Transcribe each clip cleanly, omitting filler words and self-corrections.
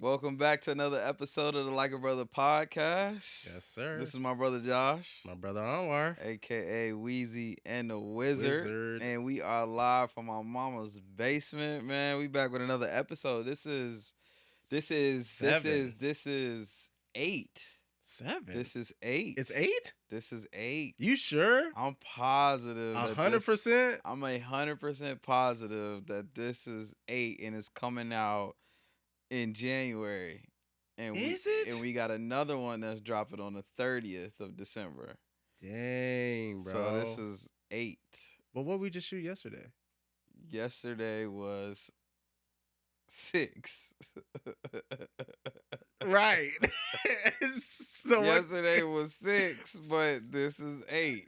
Welcome back to another episode of the Like a Brother podcast. Yes, sir. This is my brother Josh, My brother Anwar. aka Wheezy and the Wizard. Wizard. And we are live from my mama's basement, man. We back with another episode. This is Seven. eight. Seven. This is eight. It's 8? This is eight. You sure? I'm positive. 100%? I'm 100% positive that this is eight and it's coming out in January. Is it? And we got another one that's dropping on the 30th of December. Dang, bro. So this is 8. But what we just shoot yesterday? Yesterday was 6. Right. So Yesterday was 6, but this is 8.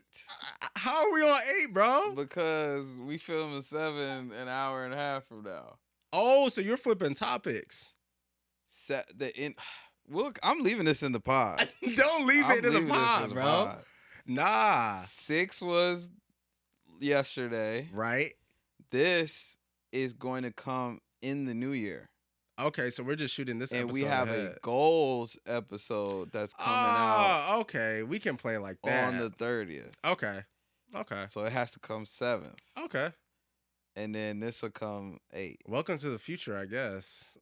How are we on 8, bro? Because we filming 7 an hour and a half from now. Oh, so you're flipping topics. Look, I'm leaving this in the pod. Don't leave I'm it in the leaving this pod, in the bro. pod. Nah. 6 was yesterday. Right? This is going to come in the new year. Okay, so we're just shooting this And episode we have ahead. a goals episode that's coming out Oh, okay. We can play like that. on the 30th. Okay. So it has to come 7th. Okay. And then this will come 8. Welcome to the future, I guess.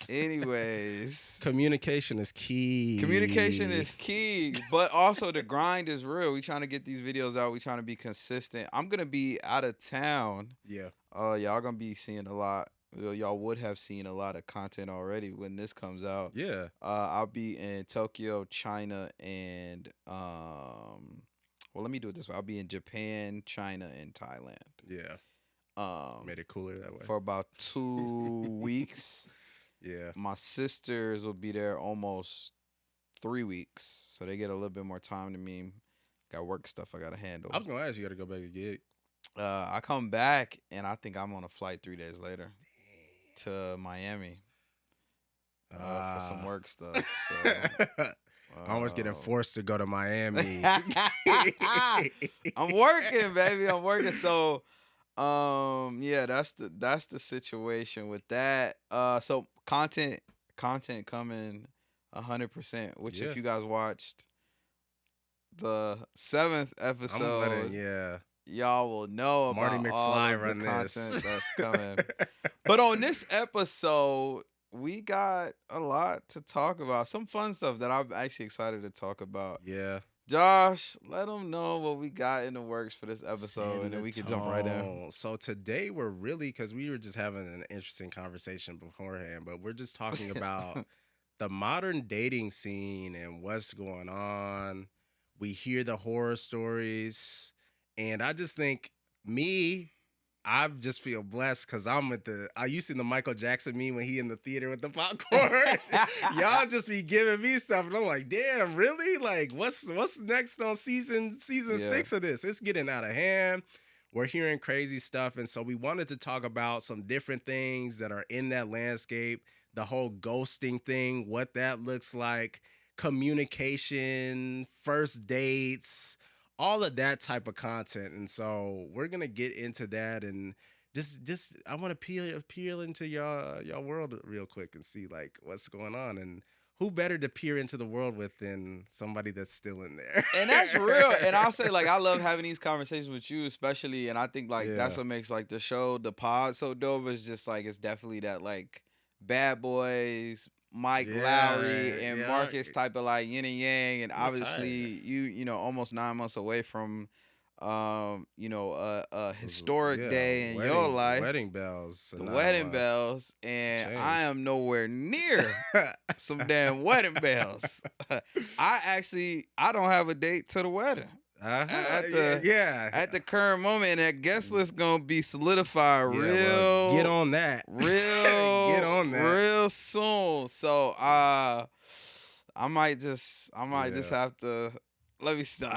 Anyways, Communication is key. communication is key, but also the grind is real. We trying to get these videos out. We trying to be consistent. I'm going to be out of town. Yeah. Y'all going to be seeing a lot. Y'all would have seen a lot of content already when this comes out. Yeah. I'll be in Tokyo, China, and well, let me do it this way. I'll be in Japan, China, and Thailand. Yeah. Made it cooler that way. For about 2 weeks. Yeah. My sisters will be there almost 3 weeks, so they get a little bit more time than me. Got work stuff I gotta handle. I was gonna ask you, gotta go back and gig. I come back and I think I'm on a flight 3 days later to Miami for some work stuff. So. I almost getting forced to go to Miami. I'm working, baby. I'm working. So, yeah, that's the situation with that. So content coming 100%. Which Yeah. if you guys watched the 7th episode, y'all will know Marty about all McFly of run the this. content that's coming. But on this episode, we got a lot to talk about. Some fun stuff that I'm actually excited to talk about. Yeah. Josh, let them know what we got in the works for this episode, Setting and then the we can jump right in. tone. So today we're really, because we were just having an interesting conversation beforehand, but we're just talking about the modern dating scene and what's going on. We hear the horror stories, and I just think I just feel blessed because you seen the Michael Jackson meme when he in the theater with the popcorn. Y'all just be giving me stuff, and I'm like, damn, really? Like, what's next on season 6 of this? It's getting out of hand. We're hearing crazy stuff, and so we wanted to talk about some different things that are in that landscape, the whole ghosting thing, what that looks like, communication, first dates, all of that type of content. And so we're gonna get into that, and just I want to peer into y'all world real quick and see like what's going on, and who better to peer into the world with than somebody that's still in there. And that's real. And I'll say, like, I love having these conversations with you, especially. And I think like that's Yeah. what makes like the pod so dope. Is just like it's definitely that like Bad Boys, Mike Yeah, Lowry, and yeah. Marcus type of like yin and yang. And I'm obviously tired. you know almost 9 months away from a historic Yeah, day in your life. Wedding bells. The wedding bells, and Change. I am nowhere near some damn wedding bells. I don't have a date to the wedding. At the current moment, and that guest list gonna be solidified real. Get on that. Real. Get on that. Real soon. So I might just have to. Let me stop.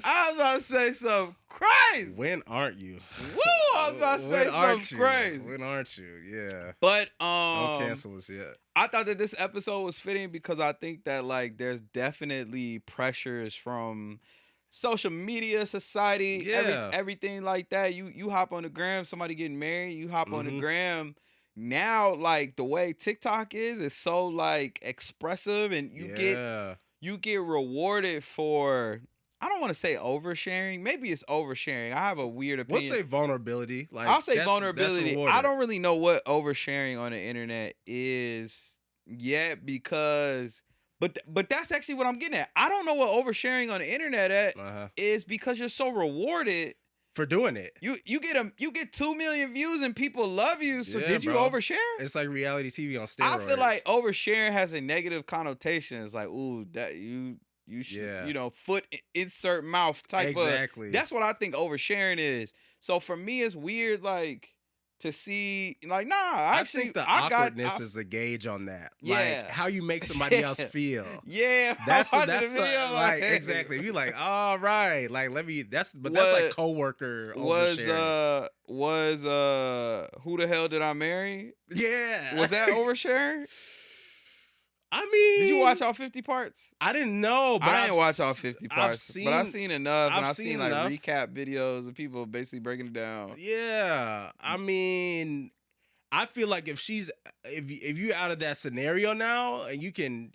I was about to say something crazy. When aren't you? Woo! I was about to say something crazy. When aren't you? Yeah. But Don't cancel us yet. I thought that this episode was fitting because I think that like there's definitely pressures from social media society, everything like that. You hop on the gram, somebody getting married, you hop on the gram. Now, like, the way TikTok is so like expressive, and you get rewarded for, I don't want to say oversharing. Maybe it's oversharing. I have a weird opinion. We'll say vulnerability. Like, I'll say vulnerability. I don't really know what oversharing on the internet is yet, because but that's actually what I'm getting at. I don't know what oversharing on the internet is, because you're so rewarded for doing it. You get 2 million views and people love you. So did you overshare? It's like reality TV on steroids. I feel like oversharing has a negative connotation. It's like, ooh, that you should, foot insert mouth type exactly. That's what I think oversharing is. So for me, it's weird, like, to see, like, nah, I think the awkwardness is a gauge on that. Like, how you make somebody else feel. That's like, exactly. You're like, all right, like, that's like coworker oversharing. Was Who the Hell Did I Marry? Yeah. Was that oversharing? I mean, did you watch all 50 parts? I didn't know, but I didn't watch all 50 parts. But I've seen enough, and I've seen like recap videos of people basically breaking it down. Yeah, I mean, I feel like if you're out of that scenario now, and you can,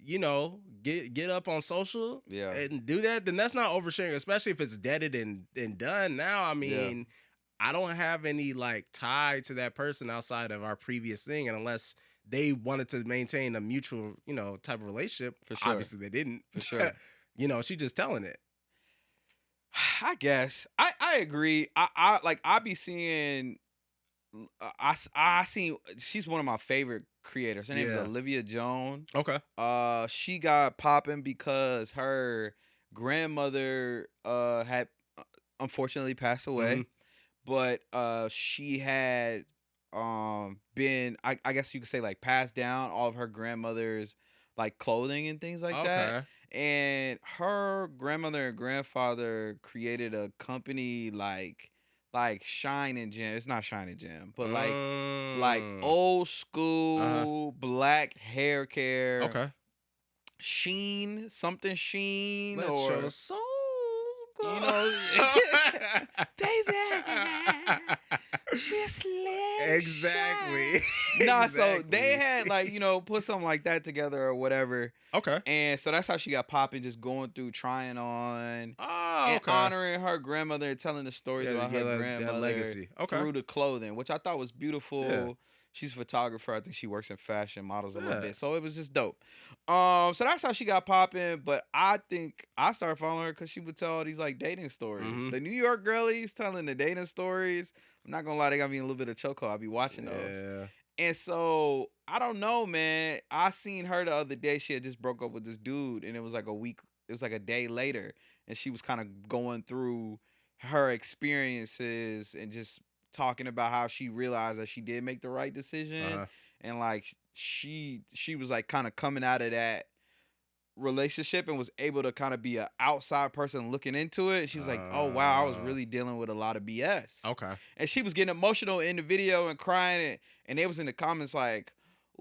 get up on social, and do that, then that's not oversharing, especially if it's deaded and done. Now, I mean, I don't have any like tie to that person outside of our previous thing, and unless they wanted to maintain a mutual, type of relationship. For sure. Obviously, they didn't. For sure. She's just telling it. I guess I agree. I be seeing. I seen. She's one of my favorite creators. Her name is Olivia Jones. Okay. She got popping because her grandmother had unfortunately passed away, but she had been, I guess you could say, like, passed down all of her grandmother's like clothing and things like that. And her grandmother and grandfather created a company like Shine and Gem. It's not Shine and Gem, but like old school black hair care. Okay. Sheen, something Sheen, Let or your soul go. Baby, just let exactly. Nah, so they had like, put something like that together or whatever. Okay. And so that's how she got popping, just going through, trying on, and honoring her grandmother and telling the stories about her grandmother legacy. through the clothing, which I thought was beautiful. Yeah. She's a photographer. I think she works in fashion, models a little bit. So it was just dope. So that's how she got popping. But I think I started following her because she would tell all these like dating stories. The New York girlies telling the dating stories. I'm not gonna lie, they got me in a little bit of chokehold. I'll be watching those. And so I don't know, man. I seen her the other day. She had just broke up with this dude, and it was like a day later, and she was kind of going through her experiences and just talking about how she realized that she did make the right decision. And like she was like kind of coming out of that relationship and was able to kind of be an outside person looking into it. She was like, oh wow, I was really dealing with a lot of BS. Okay. And she was getting emotional in the video and crying, and they was in the comments like,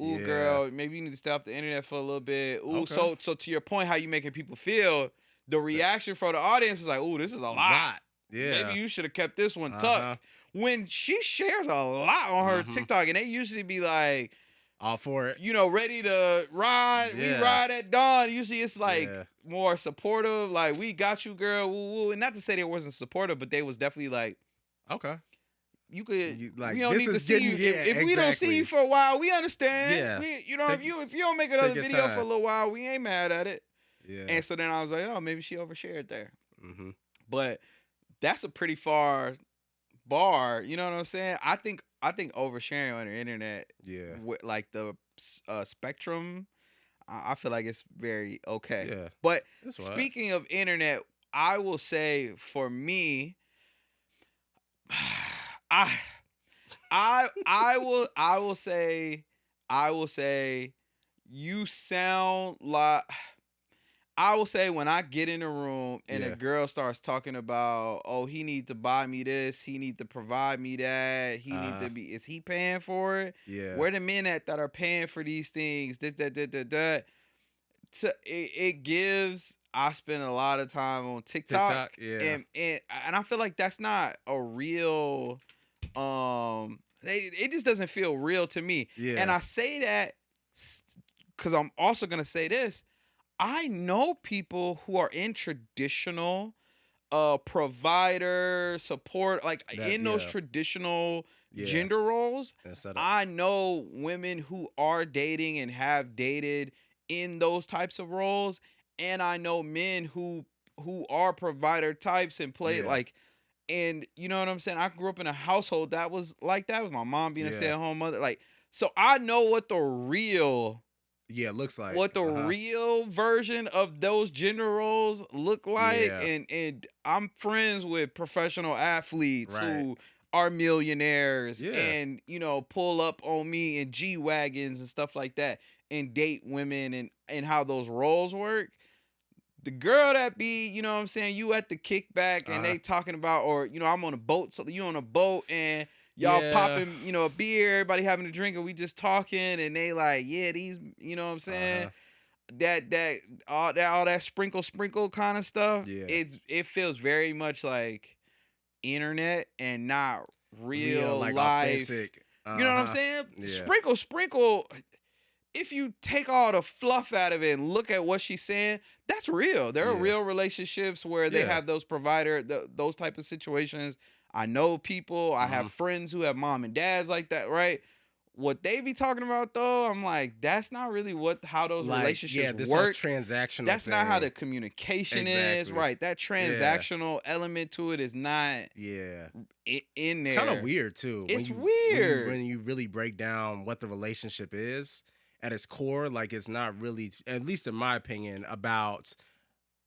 ooh, girl, maybe you need to stay off the internet for a little bit. Ooh, so to your point, how you making people feel, the reaction from the audience was like, ooh, this is a lot. Yeah. Maybe you should have kept this one tucked. When she shares a lot on her TikTok, and they usually be like, all for it, ready to ride. We ride at dawn. Usually it's like more supportive, like, we got you, girl. Woo woo. And not to say they wasn't supportive, but they was definitely like, okay, you could, we don't need to see you. If we don't see you for a while, we understand. Yeah. If you don't make another video for a little while, we ain't mad at it. Yeah. And so then I was like, oh, maybe she overshared there. But that's a pretty far bar. You know what I'm saying? I think oversharing on the internet, with like the spectrum, I feel like it's very okay. Yeah. But speaking of internet, I will say for me, I will say you sound like. I will say when I get in a room and a girl starts talking about, oh, he need to buy me this, he need to provide me that, he need to be, is he paying for it? Yeah. Where the men at that are paying for these things? It gives, I spend a lot of time on TikTok, yeah. and I feel like that's not a real it just doesn't feel real to me. Yeah. And I say that because I'm also gonna say this. I know people who are in traditional provider support, like in those traditional gender roles. I know women who are dating and have dated in those types of roles, and I know men who are provider types and play like, and you know what I'm saying? I grew up in a household that was like that, with my mom being a stay-at-home mother. Like, so I know what the real looks like, what the real version of those gender roles look like. And I'm friends with professional athletes who are millionaires and, you know, pull up on me in G-Wagons and stuff like that and date women and how those roles work. The girl that be, you know what I'm saying, you at the kickback and they talking about, or, you know, I'm on a boat, so you on a boat and y'all popping, you know, a beer, everybody having a drink, and we just talking, and they like, yeah, these, you know what I'm saying, all that sprinkle kind of stuff. It feels very much like internet and not real like life. Authentic. You know what I'm saying? Sprinkle. If you take all the fluff out of it and look at what she's saying, that's real. There are real relationships where they have those those type of situations. I know people. I have friends who have mom and dads like that, right? What they be talking about though, I'm like, that's not really how those relationships this work. Transactional. That's not how the communication is, right? That transactional element to it is not in there. It's kind of weird too. It's weird when you really break down what the relationship is at its core. Like, it's not really, at least in my opinion, about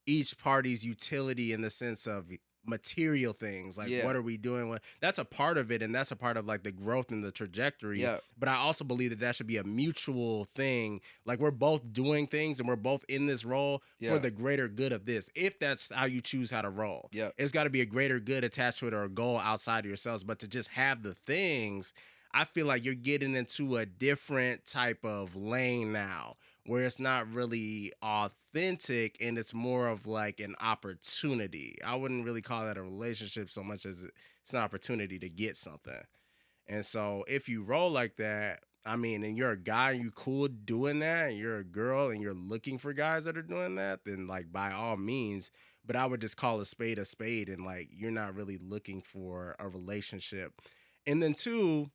each party's utility in the sense of material things. Like, what are we doing with? That's a part of it, and that's a part of like the growth and the trajectory. But I also believe that should be a mutual thing. Like, we're both doing things and we're both in this role for the greater good of this. If that's how you choose how to roll, it's got to be a greater good attached to it, or a goal outside of yourselves. But to just have the things, I feel like you're getting into a different type of lane now, where it's not really authentic and it's more of like an opportunity. I wouldn't really call that a relationship so much as it's an opportunity to get something. And so if you roll like that, I mean, and you're a guy and you cool doing that, and you're a girl and you're looking for guys that are doing that, then like by all means. But I would just call a spade, and like, you're not really looking for a relationship. And then two,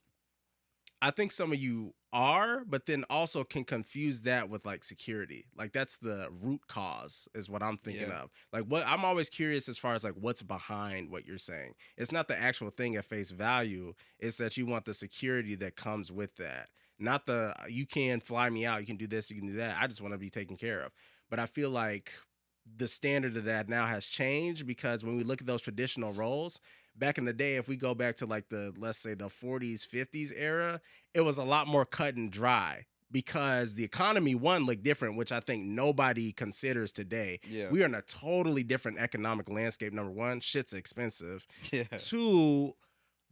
I think some of you are, but then also can confuse that with like security. Like, that's the root cause is what I'm thinking of. Like, what I'm always curious as far as like what's behind what you're saying. It's not the actual thing at face value. It's that you want the security that comes with that. Not the, you can fly me out, you can do this, you can do that. I just want to be taken care of. But I feel like the standard of that now has changed, because when we look at those traditional roles, back in the day, if we go back to like the, let's say the 40s, 50s era, it was a lot more cut and dry, because the economy, one, looked different, which I think nobody considers today. We are in a totally different economic landscape. Number one, shit's expensive. Two,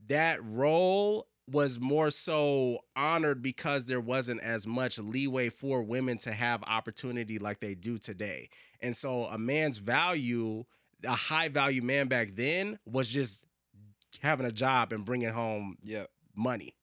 that role was more so honored because there wasn't as much leeway for women to have opportunity like they do today. And so a man's value, a high value man back then, was just having a job and bringing home money.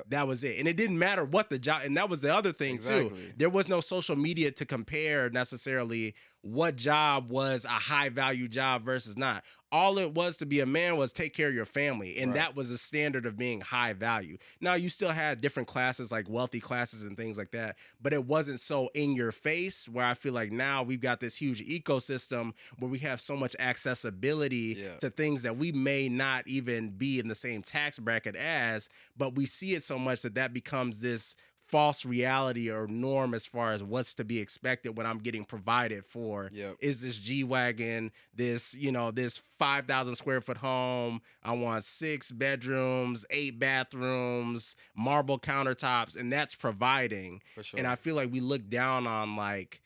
That was it. And it didn't matter what the job, and that was the other thing too. There was no social media to compare necessarily what job was a high value job versus not. All it was to be a man was take care of your family. And that was the standard of being high value. Now, you still had different classes, like wealthy classes and things like that, but it wasn't so in your face, where I feel like now we've got this huge ecosystem where we have so much accessibility to things that we may not even be in the same tax bracket as, but we see it so much that becomes this false reality or norm as far as what's to be expected when I'm getting provided for. Is this G-Wagon, this, you know, this 5,000 square foot home, I want 6 bedrooms, 8 bathrooms, marble countertops, and that's providing. For sure. And I feel like we look down on like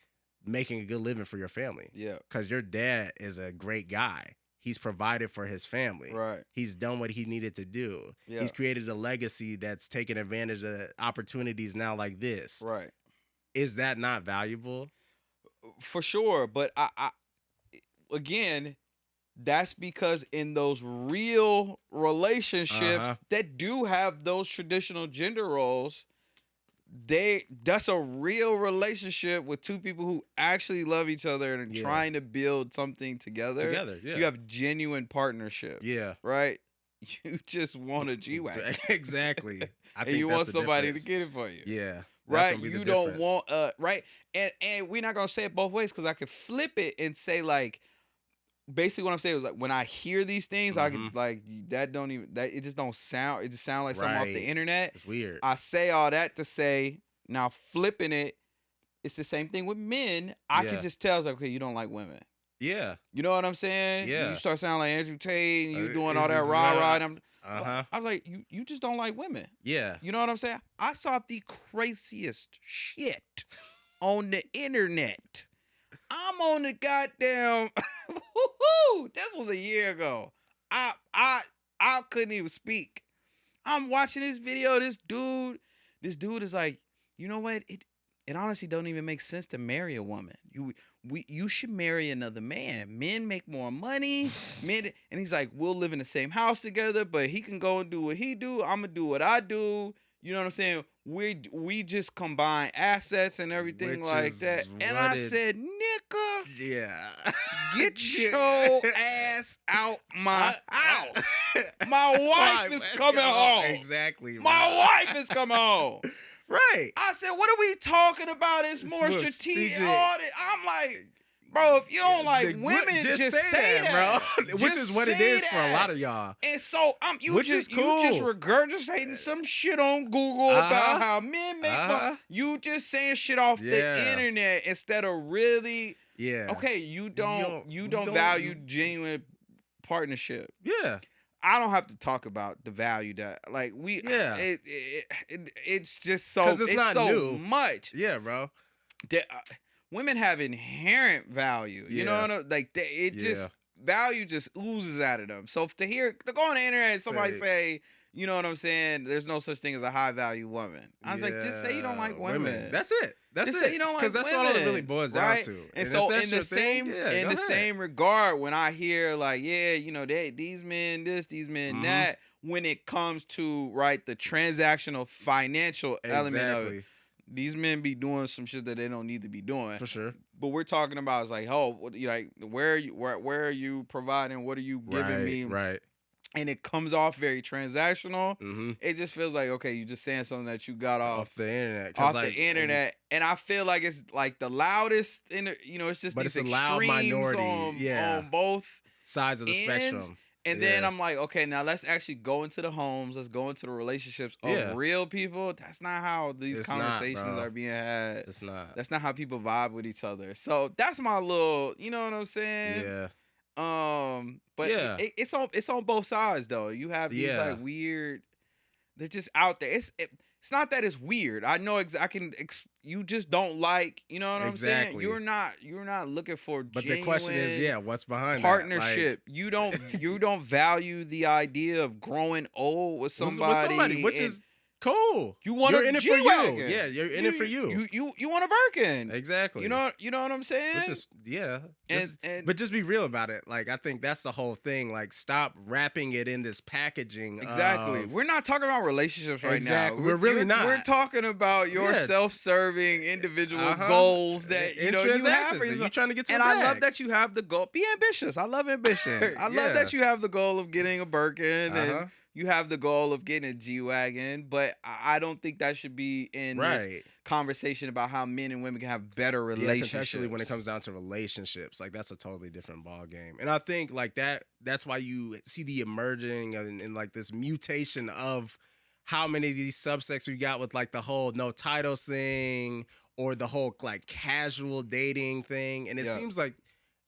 making a good living for your family. Because your dad is a great guy. He's provided for his family. He's done what he needed to do. He's created a legacy that's taken advantage of opportunities now like this. Is that not valuable? For sure. But again, that's because in those real relationships that do have those traditional gender roles, that's a real relationship with two people who actually love each other and are trying to build something together. You have genuine partnership. Yeah. Right? You just want a G-Wagon. Exactly. And you want somebody to get it for you. Yeah. Right? You don't want right? And we're not gonna say it both ways, because I could flip it and say, like, basically what I'm saying is, like, when I hear these things, I could, like, it just don't sound, it just sounds like something off the internet. It's weird. I say all that to say, now flipping it, it's the same thing with men. I can just tell, okay, you don't like women. Yeah. You know what I'm saying? Yeah. You start sounding like Andrew Tate, and you doing all that rah-rah, and I was like, you just don't like women. Yeah. You know what I'm saying? I saw the craziest shit on the internet. I'm on the goddamn this was a year ago. I couldn't even speak. I'm watching this video. This dude is like, you know what? It honestly don't even make sense to marry a woman. You should marry another man. Men make more money. And he's like, we'll live in the same house together, but he can go and do what he do. I'm gonna do what I do. You know what I'm saying? We just combine assets and everything like that. And I said, nigga, get your ass out my house. My wife is coming home. Exactly. Bro. My wife is coming home. Right. I said, what are we talking about? It's more strategic. I'm like, bro, if you don't like women, just say that, bro. Which is what it is for a lot of y'all. And so you just regurgitating some shit on Google about how men make money. You just saying shit off the internet instead of really. Yeah. Okay, you don't value genuine partnership. Yeah. I don't have to talk about the value that, like, we. Yeah. It's just so. Because it's not so new. Much. Yeah, bro. That, women have inherent value. You know what I mean? Like, just value just oozes out of them. So to go on the internet and somebody say, you know what I'm saying, there's no such thing as a high value woman. I was like, just say you don't like women. That's it. That's just it. Say you don't like women. Because that's all it really boils down to. And so in the same regard, when I hear, like, you know, these men this, these men that, when it comes to the transactional financial element of it, these men be doing some shit that they don't need to be doing. For sure. But we're talking about, it's like, where are you providing? What are you giving me? Right. And it comes off very transactional. It just feels like, okay, you're just saying something that you got off the internet. Off the internet. And I feel like it's like the loudest, it's just these extremes loud minority. On both sides of the spectrum. And then I'm like, okay, now let's actually go into the homes. Let's go into the relationships of real people. That's not how these conversations are being had. It's not. That's not how people vibe with each other. So that's my little, you know what I'm saying? Yeah. But it's on both sides though. You have these like weird. They're just out there. It's not that it's weird. I know you just don't like. You know what I'm saying? You're not looking for. But the question is, what's behind partnership? Like, you don't value the idea of growing old with somebody, which is cool. You're in it for you. Yeah, you're in it for you. You want a Birkin. Exactly. You know what I'm saying? Which is but just be real about it. Like, I think that's the whole thing. Like, stop wrapping it in this packaging. Exactly. We're not talking about relationships right now. We're really not. We're talking about your self-serving individual goals that you have for yourself. You're trying to get to and I love that you have the goal. Be ambitious. I love ambition. I love that you have the goal of getting a Birkin and you have the goal of getting a G-Wagon, but I don't think that should be in this conversation about how men and women can have better relationships. Contextually, when it comes down to relationships, like, that's a totally different ball game. And I think, like, that's why you see the emerging and like this mutation of how many of these subsects we got with, like, the whole no titles thing or the whole, like, casual dating thing. And it seems like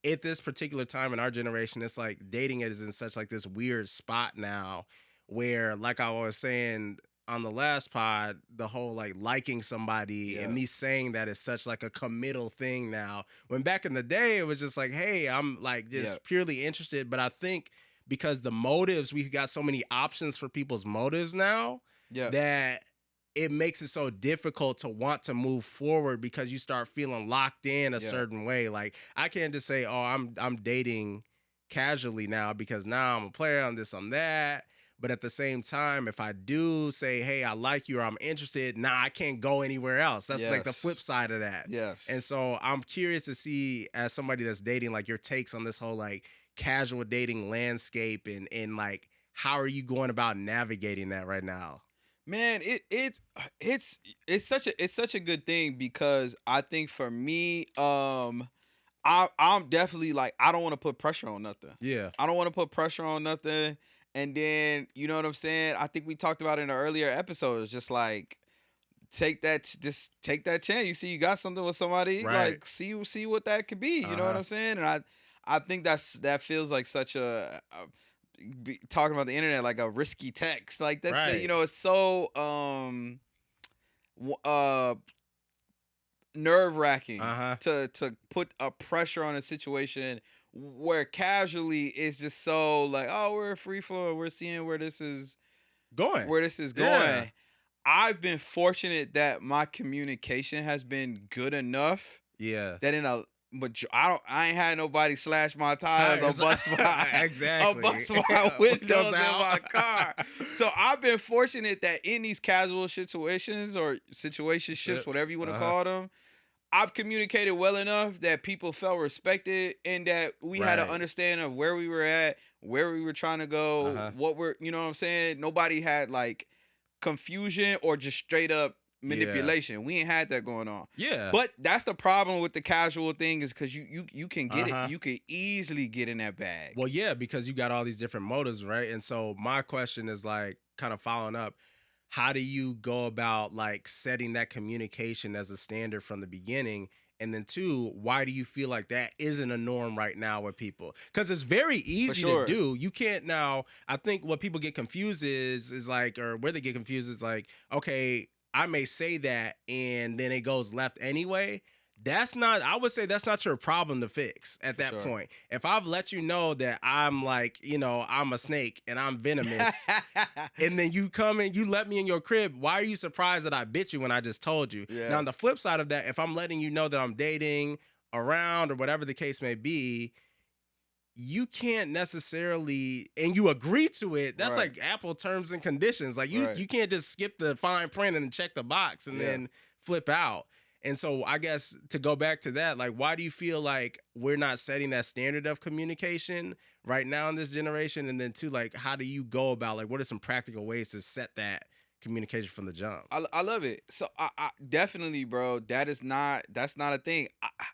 at this particular time in our generation, it's like dating is in such like this weird spot now where, like I was saying on the last pod, the whole like liking somebody and me saying that is such like a committal thing now. When back in the day, it was just like, hey, I'm like just purely interested. But I think because the motives, we've got so many options for people's motives now that it makes it so difficult to want to move forward because you start feeling locked in a certain way. Like I can't just say, "Oh, I'm dating casually now because now I'm a player, I'm this, I'm that." But at the same time, if I do say, "Hey, I like you," or "I'm interested," I can't go anywhere else. That's like the flip side of that. Yes. And so I'm curious to see, as somebody that's dating, like your takes on this whole like casual dating landscape and like how are you going about navigating that right now? Man, it's such a good thing because I think for me, I'm definitely like I don't want to put pressure on nothing. Yeah. I don't want to put pressure on nothing. And then you know what I'm saying? I think we talked about it in the earlier episodes, just like just take that chance. You see you got something with somebody, Right. like see what that could be. You know what I'm saying? And I think that feels like such talking about the internet like a risky text. Like that's Right. you know, it's so nerve-wracking to put a pressure on a situation where casually it's just so like, oh, we're free flow, we're seeing where this is going. Yeah. I've been fortunate that my communication has been good enough. Yeah. That I ain't had nobody slash my tires or bust my windows in my car. So I've been fortunate that in these casual situations or situationships, whatever you want to call them, I've communicated well enough that people felt respected and that we had an understanding of where we were at, where we were trying to go, what we're, you know what I'm saying? Nobody had like confusion or just straight up manipulation. Yeah. We ain't had that going on. Yeah. But that's the problem with the casual thing is because you can get it. You can easily get in that bag. Well, yeah, because you got all these different motives, right? And so my question is like kind of following up. How do you go about like setting that communication as a standard from the beginning? And then two, why do you feel like that isn't a norm right now with people? Because it's very easy to do. You can't now. I think what people get confused is like, or where they get confused is like, okay, I may say that and then it goes left anyway. I would say that's not your problem to fix at that point. If I've let you know that I'm like, I'm a snake and I'm venomous, and then you come and you let me in your crib, why are you surprised that I bit you when I just told you? Yeah. Now, on the flip side of that, if I'm letting you know that I'm dating around or whatever the case may be, you can't necessarily, and you agree to it, that's like Apple terms and conditions. Like you can't just skip the fine print and check the box and then flip out. And so I guess to go back to that, like, why do you feel like we're not setting that standard of communication right now in this generation? And then two, like, how do you go about, like, what are some practical ways to set that communication from the jump? I love it. So I definitely, bro, that's not a thing.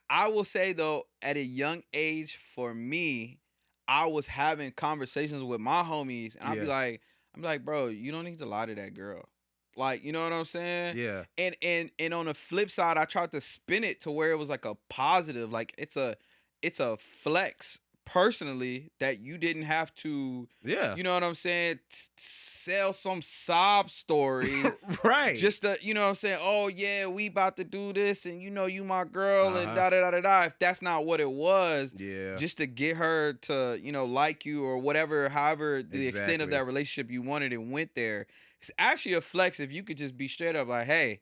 I will say though, at a young age for me, I was having conversations with my homies and I'm like, bro, you don't need to lie to that girl. Like, you know what I'm saying? Yeah. And on the flip side, I tried to spin it to where it was like a positive, like it's a flex personally that you didn't have to, you know what I'm saying, sell some sob story. Right. Just to, you know what I'm saying, oh yeah, we about to do this and you my girl and da-da-da-da-da. If that's not what it was, just to get her to, like you or whatever, however the extent of that relationship you wanted and went there. It's actually a flex if you could just be straight up like, hey,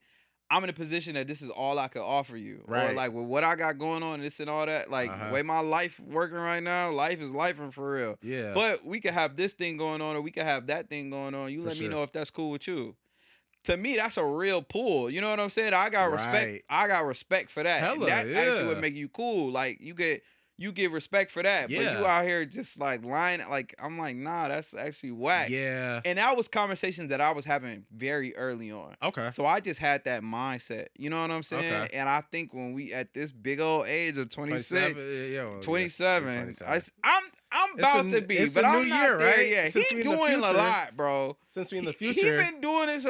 I'm in a position that this is all I could offer you. Right. Or like with what I got going on, this and all that, like the way my life working right now, life is lifing for real. Yeah. But we could have this thing going on or we could have that thing going on. You let me know if that's cool with you. To me, that's a real pull. You know what I'm saying? I got respect. I got respect for that. Hella, and that actually would make you cool. Like you get respect for that. Yeah. But you out here just like lying. Like, I'm like, nah, that's actually whack. Yeah. And that was conversations that I was having very early on. Okay. So I just had that mindset. You know what I'm saying? Okay. And I think when we at this big old age of 26, 27, I'm about to be, but I'm not there right? yet. He's doing a lot, bro. Since we in the future. He been doing this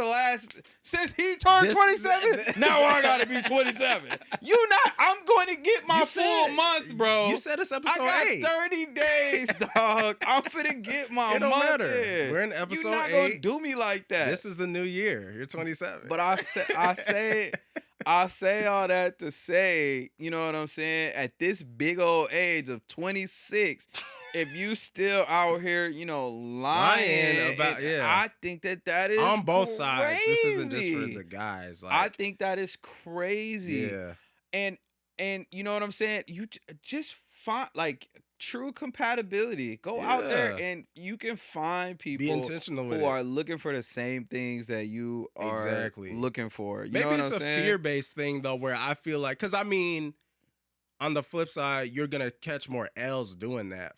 since he turned 27. Now I gotta be 27. I'm going to get my full month, bro. You said it's episode 8. I got 30 days, dog. I'm finna get my month in. We're in episode 8. You're not gonna do me like that. This is the new year. You're 27. But I say all that to say, you know what I'm saying? At this big old age of 26, if you still out here, lying about, I think that is on both crazy. sides. This isn't just for the guys. Like, I think that is crazy. Yeah. And you know what I'm saying? You just find like true compatibility. Go out there and you can find people be intentional with who are looking for the same things that you are looking for. You know what it's I'm saying? fear-based thing though, where I feel like, because I mean, on the flip side, you're gonna catch more L's doing that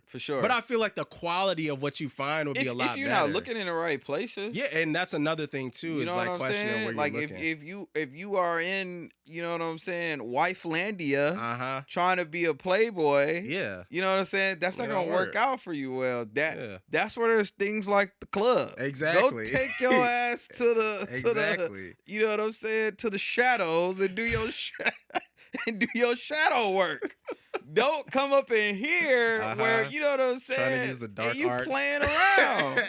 for sure. But I feel like the quality of what you find would be a lot better. If you're not looking in the right places. Yeah, and that's another thing too. You know is like what I'm questioning saying? where you're like looking. if you are in, you know what I'm saying, Wifelandia, trying to be a playboy. Yeah. You know what I'm saying? That's not gonna work out for you well. That's where there's things like the club. Exactly. Go take your ass to the you know what I'm saying, to the shadows and do your and do your shadow work. Don't come up in here where, you know what I'm saying, trying to use the dark arts. Playing around.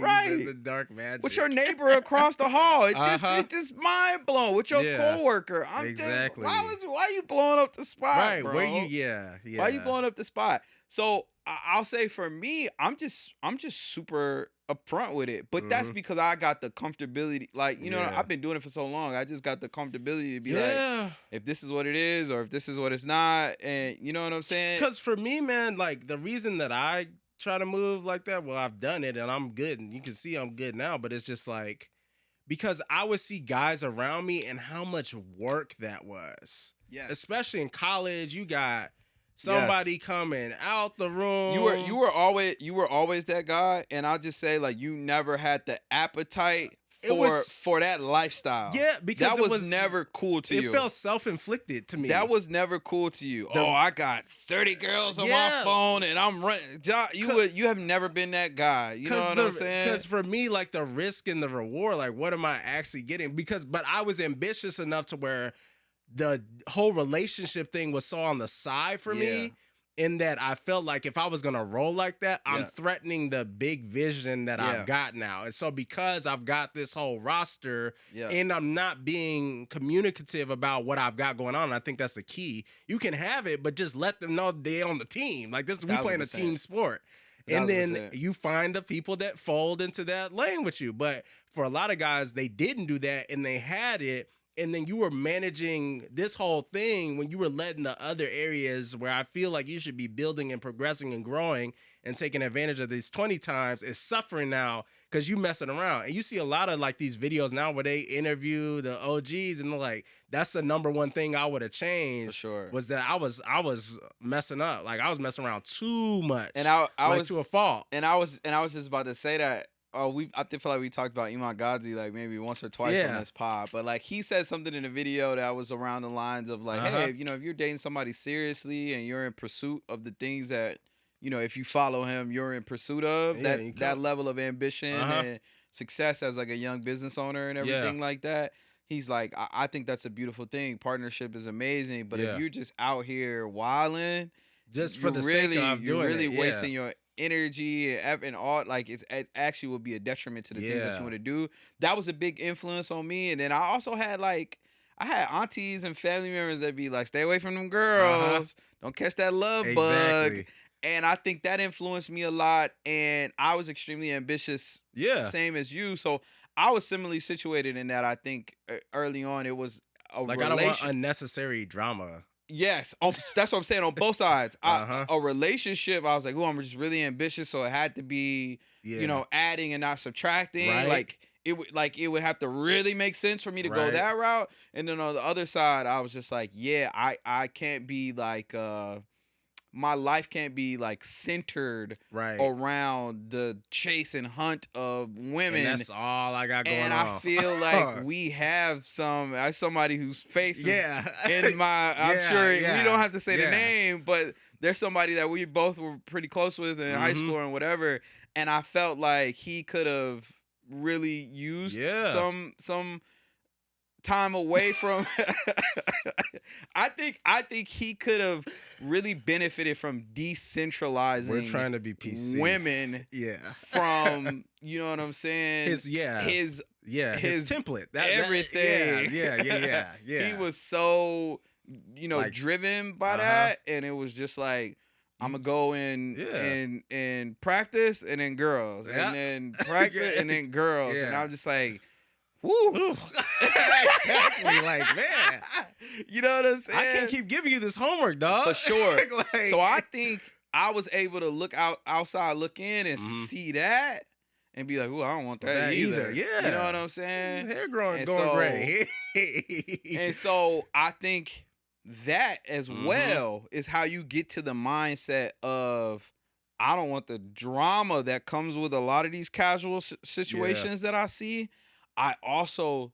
Right. The dark magic. With your neighbor across the hall. It just mind blown. With your coworker. Exactly. Why are you blowing up the spot? Right. Bro? Where you Why are you blowing up the spot? So I'll say for me, I'm just super upfront with it, but that's because I got the comfortability. Like, you know, I've been doing it for so long. I just got the comfortability to be like, if this is what it is, or if this is what it's not, and you know what I'm saying? Because for me, man, like the reason that I try to move like that, well, I've done it and I'm good, and you can see I'm good now. But it's just like, because I would see guys around me and how much work that was. Yeah, especially in college, you got somebody coming out the room. You were always that guy, and I'll just say, like, you never had the appetite for that lifestyle. Yeah, because that was never cool to you. It felt self-inflicted to me. That was never cool to you. I got 30 girls on my phone and I'm running. You have never been that guy. You know what I'm saying? Because for me, like, the risk and the reward, like, what am I actually getting? But I was ambitious enough to where the whole relationship thing was so on the side for me, in that I felt like if I was going to roll like that, I'm threatening the big vision that I've got now. And so because I've got this whole roster and I'm not being communicative about what I've got going on, I think that's the key. You can have it, but just let them know they're on the team. Like, we playing a team sport. And then you find the people that fold into that lane with you. But for a lot of guys, they didn't do that and they had it. And then you were managing this whole thing when you were letting the other areas where I feel like you should be building and progressing and growing and taking advantage of these 20 times is suffering now because you messing around. And you see a lot of like these videos now where they interview the OGs and they're like, that's the number one thing I would have changed. For sure. Was that I was messing up. Like, I was messing around too much. And I was to a fault. And I was just about to say that. I feel like we talked about Iman Gadzhi like maybe once or twice on this pod, but like he said something in the video that was around the lines of like, hey, you know, if you're dating somebody seriously and you're in pursuit of the things that, you know, if you follow him, you're in pursuit of that level of ambition and success as like a young business owner and everything like that. He's like, I think that's a beautiful thing. Partnership is amazing, but if you're just out here wilding, just for the sake of doing you're really wasting your energy and all, like it actually would be a detriment to the things that you want to do. That was a big influence on me. And then I also had aunties and family members that be like, stay away from them girls, don't catch that love bug. And I think that influenced me a lot. And I was extremely ambitious, same as you. So I was similarly situated in that. I think early on it was I don't want unnecessary drama. Yes, that's what I'm saying on both sides. A relationship, I was like, I'm just really ambitious, so it had to be, you know, adding and not subtracting. Right. Like it would have to really make sense for me to go that route. And then on the other side, I was just like, I can't be like my life can't be like centered around the chase and hunt of women. And that's all I got going on. And I feel like we have as somebody whose face is in my, I'm sure we don't have to say the name, but there's somebody that we both were pretty close with in high school and whatever. And I felt like he could have really used some time away from I think he could have really benefited from decentralizing. We're trying to be PC. Women from, you know what I'm saying? His template. Everything. Yeah. He was so, you know, driven by that, and it was just like, I'm gonna go in practice and then girls and then practice and then girls and I'm just like, woo. Exactly. Like, man, you know what I'm saying? I can't keep giving you this homework, dog. For sure. So I think I was able to look outside, look in, and see that, and be like, "Ooh, I don't want that either." Yeah, you know what I'm saying? Hair going gray. And so I think that as well is how you get to the mindset of, I don't want the drama that comes with a lot of these casual situations that I see. I also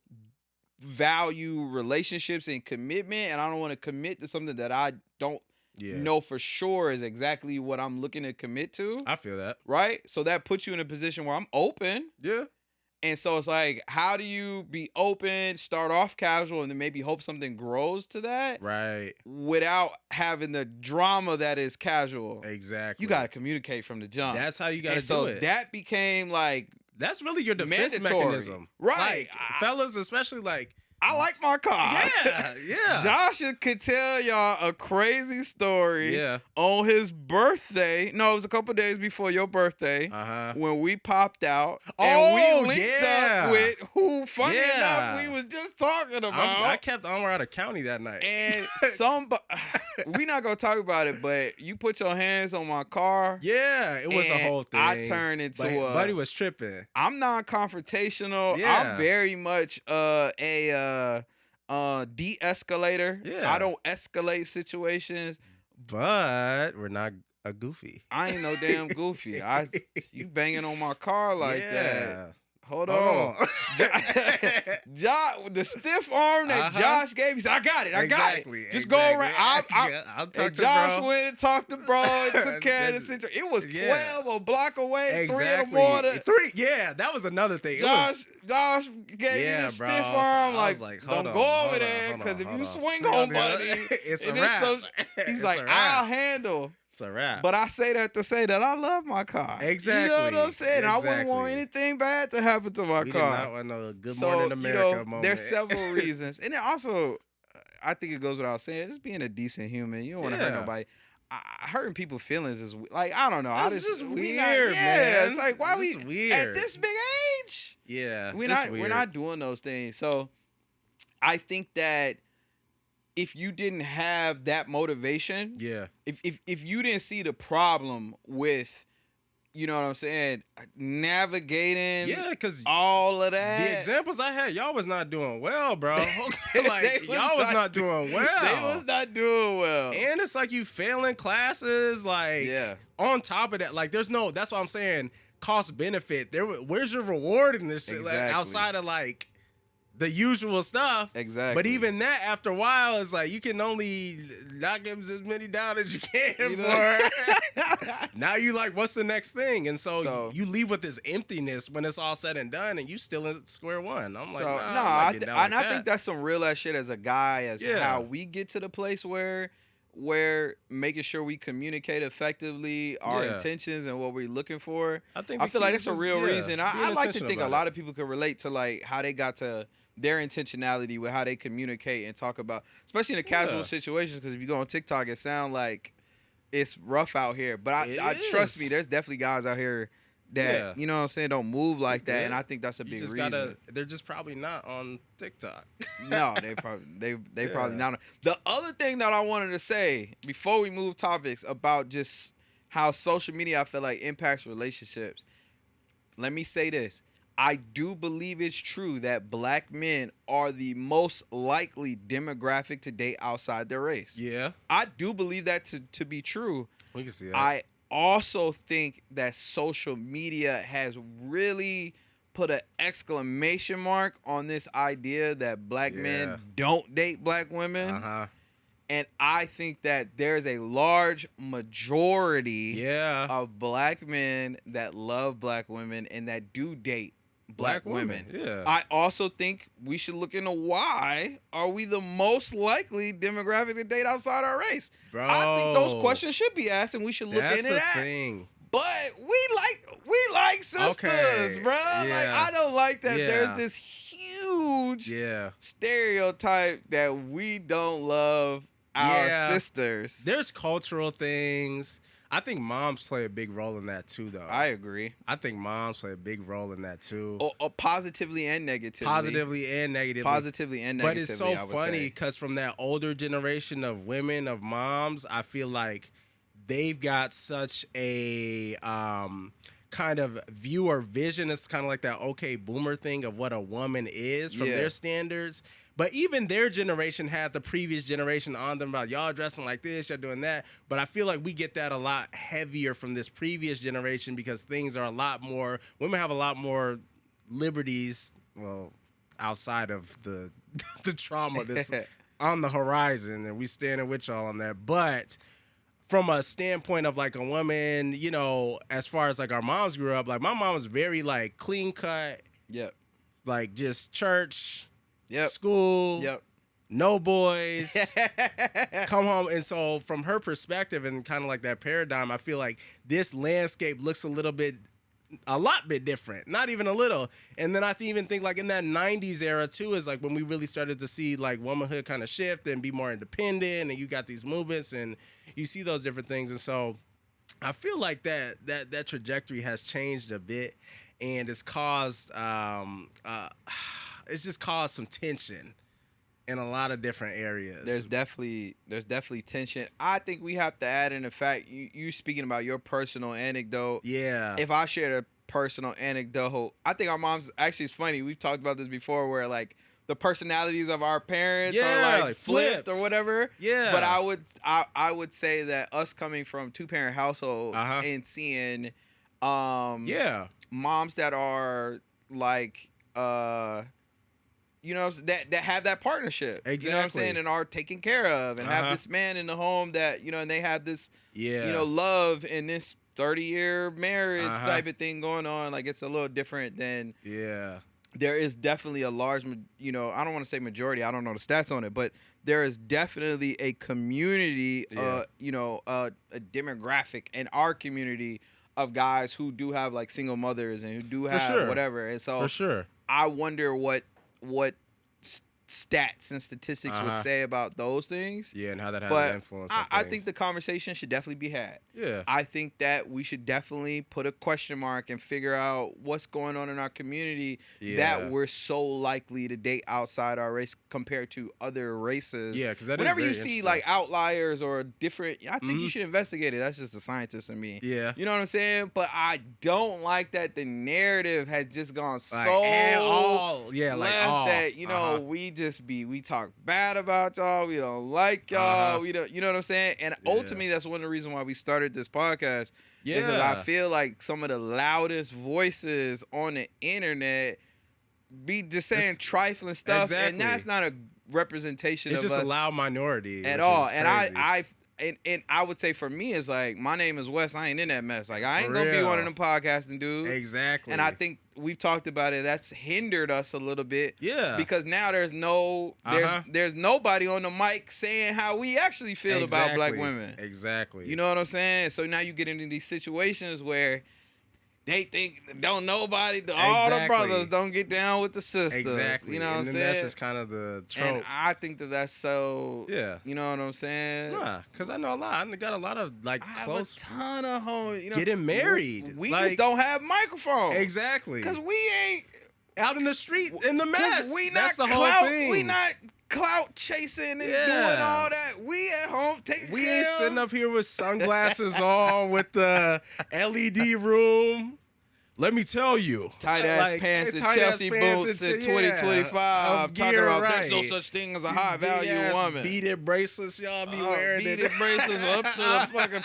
value relationships and commitment, and I don't want to commit to something that I don't know for sure is exactly what I'm looking to commit to. I feel that. Right? So that puts you in a position where I'm open. Yeah. And so it's like, how do you be open, start off casual, and then maybe hope something grows to that? Right. Without having the drama that is casual. Exactly. You got to communicate from the jump. That's how you got to do so it. That became like, that's really your defense mechanism. Right. Like, fellas, especially like, I like my car. Yeah. Josh could tell y'all a crazy story on his birthday. No, it was a couple days before your birthday when we popped out and we linked up with who, funny enough, we was just talking about. I kept Omar out of county that night. And we not going to talk about it, but you put your hands on my car. Yeah, it was a whole thing. I turned into Buddy was tripping. I'm non-confrontational. Yeah. I'm very much de-escalator. Yeah. I don't escalate situations. But we're not a goofy. I ain't no damn goofy. You banging on my car like that. Hold on. The stiff arm that Josh gave me. I got it. I got it. Just go around. I'll talk to Josh bro. Went and talked to bro and took care of the situation. It was 12 a block away, 3 in the morning. 3, that was another thing. Josh gave me the stiff arm. Like don't go over there, because if you swing on buddy, it's a wrap. He's like, I'll handle. It's a wrap. But I say that to say that I love my car. Exactly. You know what I'm saying? Exactly. I wouldn't want anything bad to happen to my car. We did not want no Good Morning America moment. There's several reasons. And then also, I think it goes without saying, just being a decent human. You don't want to hurt nobody. Hurting people's feelings is like, I don't know. It's just weird, man. It's like, why we weird at this big age? Yeah, we're not doing those things. So I think that if you didn't have that motivation, if you didn't see the problem with, you know what I'm saying, navigating, because all of that, the examples I had, y'all was not doing well, bro. Like y'all was not doing well. They was not doing well, and it's like you failing classes, like on top of that, like there's no. That's what I'm saying. Cost benefit. Where's your reward in this shit? Like, outside of like the usual stuff. Exactly. But even that, after a while, is like you can only knock him as many down as you can for. Now you like, what's the next thing? And so you leave with this emptiness when it's all said and done, and you still in square one. I'm like, I think that's some real ass shit as a guy, as how we get to the place where making sure we communicate effectively our intentions and what we're looking for. I feel like that's a real reason. I like to think a lot of people could relate to like how they got to their intentionality with how they communicate and talk about, especially in the casual situations. Because if you go on TikTok, it sounds like it's rough out here. But I trust me, there's definitely guys out here that you know what I'm saying, don't move like that, and I think that's a big reason. They're just probably not on TikTok. No, they probably not. The other thing that I wanted to say before we move topics about just how social media, I feel like, impacts relationships. Let me say this. I do believe it's true that black men are the most likely demographic to date outside their race. Yeah. I do believe that to be true. We can see that. I also think that social media has really put an exclamation mark on this idea that black men don't date black women. And I think that there's a large majority of black men that love black women and that do date black women. Yeah. I also think we should look into why are we the most likely demographic to date outside our race. Bro, I think those questions should be asked, and we should look into that. Thing. But we like sisters, bro. Yeah. Like, I don't like that there's this huge stereotype that we don't love our sisters. There's cultural things. I think moms play a big role in that too, though. I agree. I think moms play a big role in that too. Positively and negatively. Positively and negatively. Positively and negatively. But it's so funny because from that older generation of women, of moms, I feel like they've got such a kind of view or vision. It's kind of like that okay boomer thing of what a woman is from their standards. But even their generation had the previous generation on them about y'all dressing like this, y'all doing that. But I feel like we get that a lot heavier from this previous generation because things are a lot more, women have a lot more liberties, well, outside of the trauma that's on the horizon, and we standing with y'all on that. But from a standpoint of like a woman, you know, as far as like our moms grew up, like my mom was very like clean cut. Yep. Like just church. Yep. School. Yep. No boys. Come home. And so from her perspective and kind of like that paradigm, I feel like this landscape looks a lot bit different. Not even a little. And then I even think like in that 90s era too is like when we really started to see like womanhood kind of shift and be more independent, and you got these movements and you see those different things. And so I feel like that trajectory has changed a bit, and it's caused it's just caused some tension in a lot of different areas. There's definitely tension. I think we have to add in the fact you speaking about your personal anecdote. Yeah. If I shared a personal anecdote, I think our moms actually, it's funny. We've talked about this before where like the personalities of our parents are like flipped or whatever. Yeah. But I would say that us coming from 2-parent households and seeing moms that are like you know, that have that partnership. Exactly. You know what I'm saying? And are taken care of and have this man in the home that, you know, and they have this, you know, love in this 30-year marriage type of thing going on. Like, it's a little different than. Yeah. There is definitely a large, you know, I don't want to say majority. I don't know the stats on it, but there is definitely a community, you know, a demographic in our community of guys who do have like single mothers and who do have whatever. And so I wonder what stats and statistics would say about those things. Yeah, and how that has an influence on I think the conversation should definitely be had. Yeah. I think that we should definitely put a question mark and figure out what's going on in our community that we're so likely to date outside our race compared to other races. Yeah, because whenever you see like outliers or different, I think you should investigate it. That's just a scientist in me. Yeah. You know what I'm saying? But I don't like that the narrative has just gone like so left that, you know, we talk bad about y'all, we don't like y'all, we don't, you know what I'm saying? And ultimately that's one of the reasons why we started this podcast. Yeah. Because I feel like some of the loudest voices on the internet be just saying trifling stuff, and that's not a representation of us. It's just a loud minority at all. And I would say for me, it's like, my name is Wes. I ain't in that mess. Like, I ain't going to be one of them podcasting dudes. Exactly. And I think we've talked about it. That's hindered us a little bit. Yeah. Because now there's nobody on the mic saying how we actually feel about black women. Exactly. You know what I'm saying? So now you get into these situations where they think all the brothers don't get down with the sisters. Exactly. You know what I'm saying? That's just kind of the trope. And I think that's so. Yeah. You know what I'm saying? Nah, because I know a lot. I got a lot of like close. I have a ton of homies. You know, getting married. We just don't have microphones. Exactly. Because we ain't out in the street in the mess. That's the whole thing. We not clout chasing and doing all that. We at home taking We ain't sitting up here with sunglasses on with the LED room. Let me tell you. Tight ass pants and Chelsea boots in 2025. Talking about there's no such thing as a high value woman. Beaded bracelets y'all be wearing. Beaded bracelets up to the fucking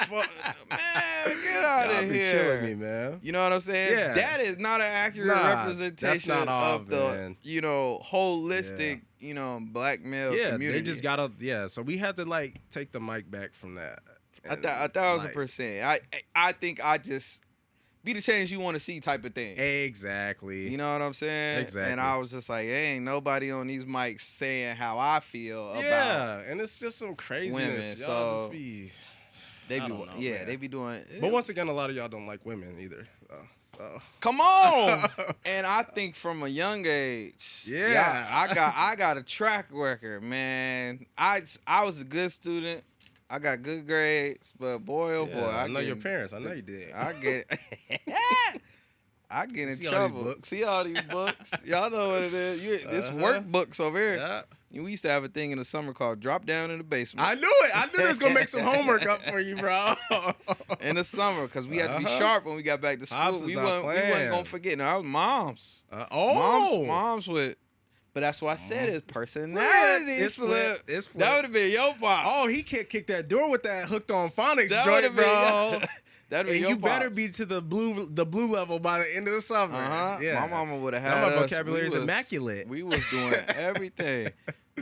man, get out of here. Killing me, man. You know what I'm saying? Yeah. That is not an accurate representation of the man. You know, holistic, you know, black male community. They just gotta so we had to like take the mic back from that. 1,000%. I think I just be the change you want to see type of thing. Exactly. You know what I'm saying? Exactly. And I was just like, ain't nobody on these mics saying how I feel about and it's just some craziness. Women. Y'all just be they be doing. But once again, a lot of y'all don't like women either. So. Come on. And I think from a young age, I got a track record, man. I was a good student. I got good grades, but boy, oh boy, I know your parents. I know you did. I get in trouble. See all these books? Y'all know what it is. This workbooks over here. Yeah. We used to have a thing in the summer called drop down in the basement. I knew it. I knew it was going to make some homework up for you, bro. In the summer, because we had to be sharp when we got back to school. We wasn't going to forget. No, I was moms. Moms with... But that's why I said his personality. It's flip. That would have been your fault. Oh, he can't kick that door with that hooked on phonics joint, bro. And you better be to the blue level by the end of the summer. Yeah, my mama would have had. My vocabulary is immaculate. We was doing everything.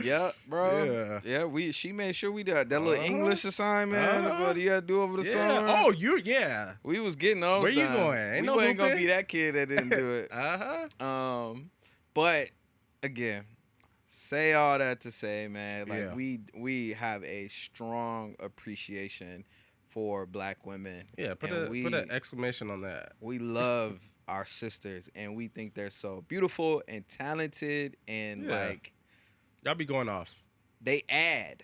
Yeah, bro. Yeah. She made sure we did that little English assignment. What you had to do over the summer. Oh, we was getting those. Where you going? We ain't gonna be that kid that didn't do it. But again, say all that to say, man, like we have a strong appreciation for Black women. Yeah, put an exclamation on that. We love our sisters, and we think they're so beautiful and talented, and like y'all be going off. They add.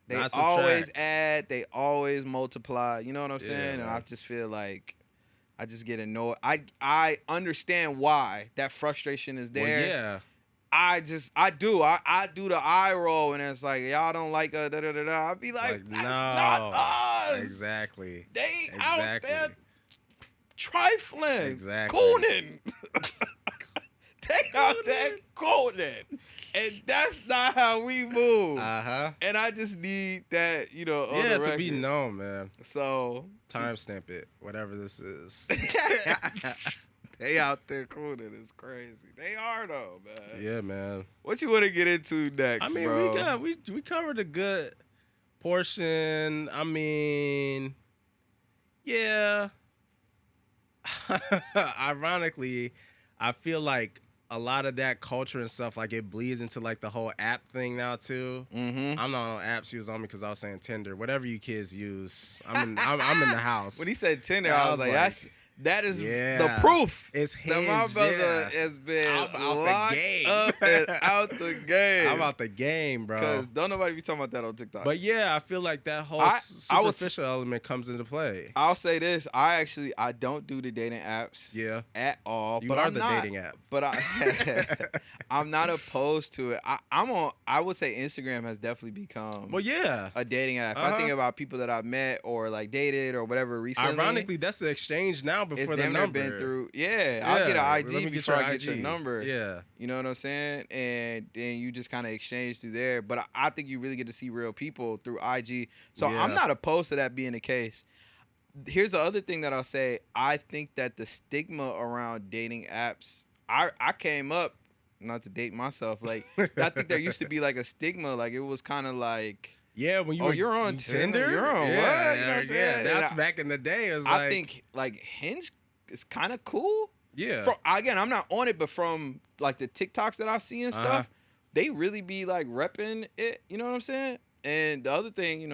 They always add. They always multiply. You know what I'm saying? And I just feel like I just get annoyed. I understand why that frustration is there. Well, yeah. I do the eye roll, and it's like, y'all don't like da da da da. I'd be like that's not us. Exactly. They out there trifling. Exactly. Cooning. They out there cooning. And that's not how we move. And I just need that, on the record. To be known, man. So timestamp it, whatever this is. They out there cooning is crazy. They are though, man. Yeah, man. What you want to get into next? I mean, bro? we covered a good portion. I mean, yeah. Ironically, I feel like a lot of that culture and stuff, like, it bleeds into like the whole app thing now too. I'm not on apps. He was on me because I was saying Tinder. Whatever you kids use, I'm in the house. When he said Tinder, I was like, that is the proof. It's Hinge. That my brother has been locked up and out the game. I'm out the game, bro. Because don't nobody be talking about that on TikTok. But yeah, I feel like that whole superficial element comes into play. I'll say this. I don't do the dating apps at all. You are the dating app. But I'm not opposed to it. I would say Instagram has definitely become a dating app. If I think about people that I've met or like dated or whatever recently. Ironically, that's the exchange now before the number. Been through, I'll get an IG before I get your number. Yeah. You know what I'm saying? And then you just kind of exchange through there. But I think you really get to see real people through IG. So I'm not opposed to that being the case. Here's the other thing that I'll say. I think that the stigma around dating apps, I came up, not to date myself, like, I think there used to be like a stigma. Like, it was kind of like, yeah, when you're on Tinder? You're on what? You know what I'm saying? That's back in the day. It was I think like Hinge is kind of cool. Yeah. Again, I'm not on it, but from like the TikToks that I see and stuff, they really be like repping it. You know what I'm saying? And the other thing,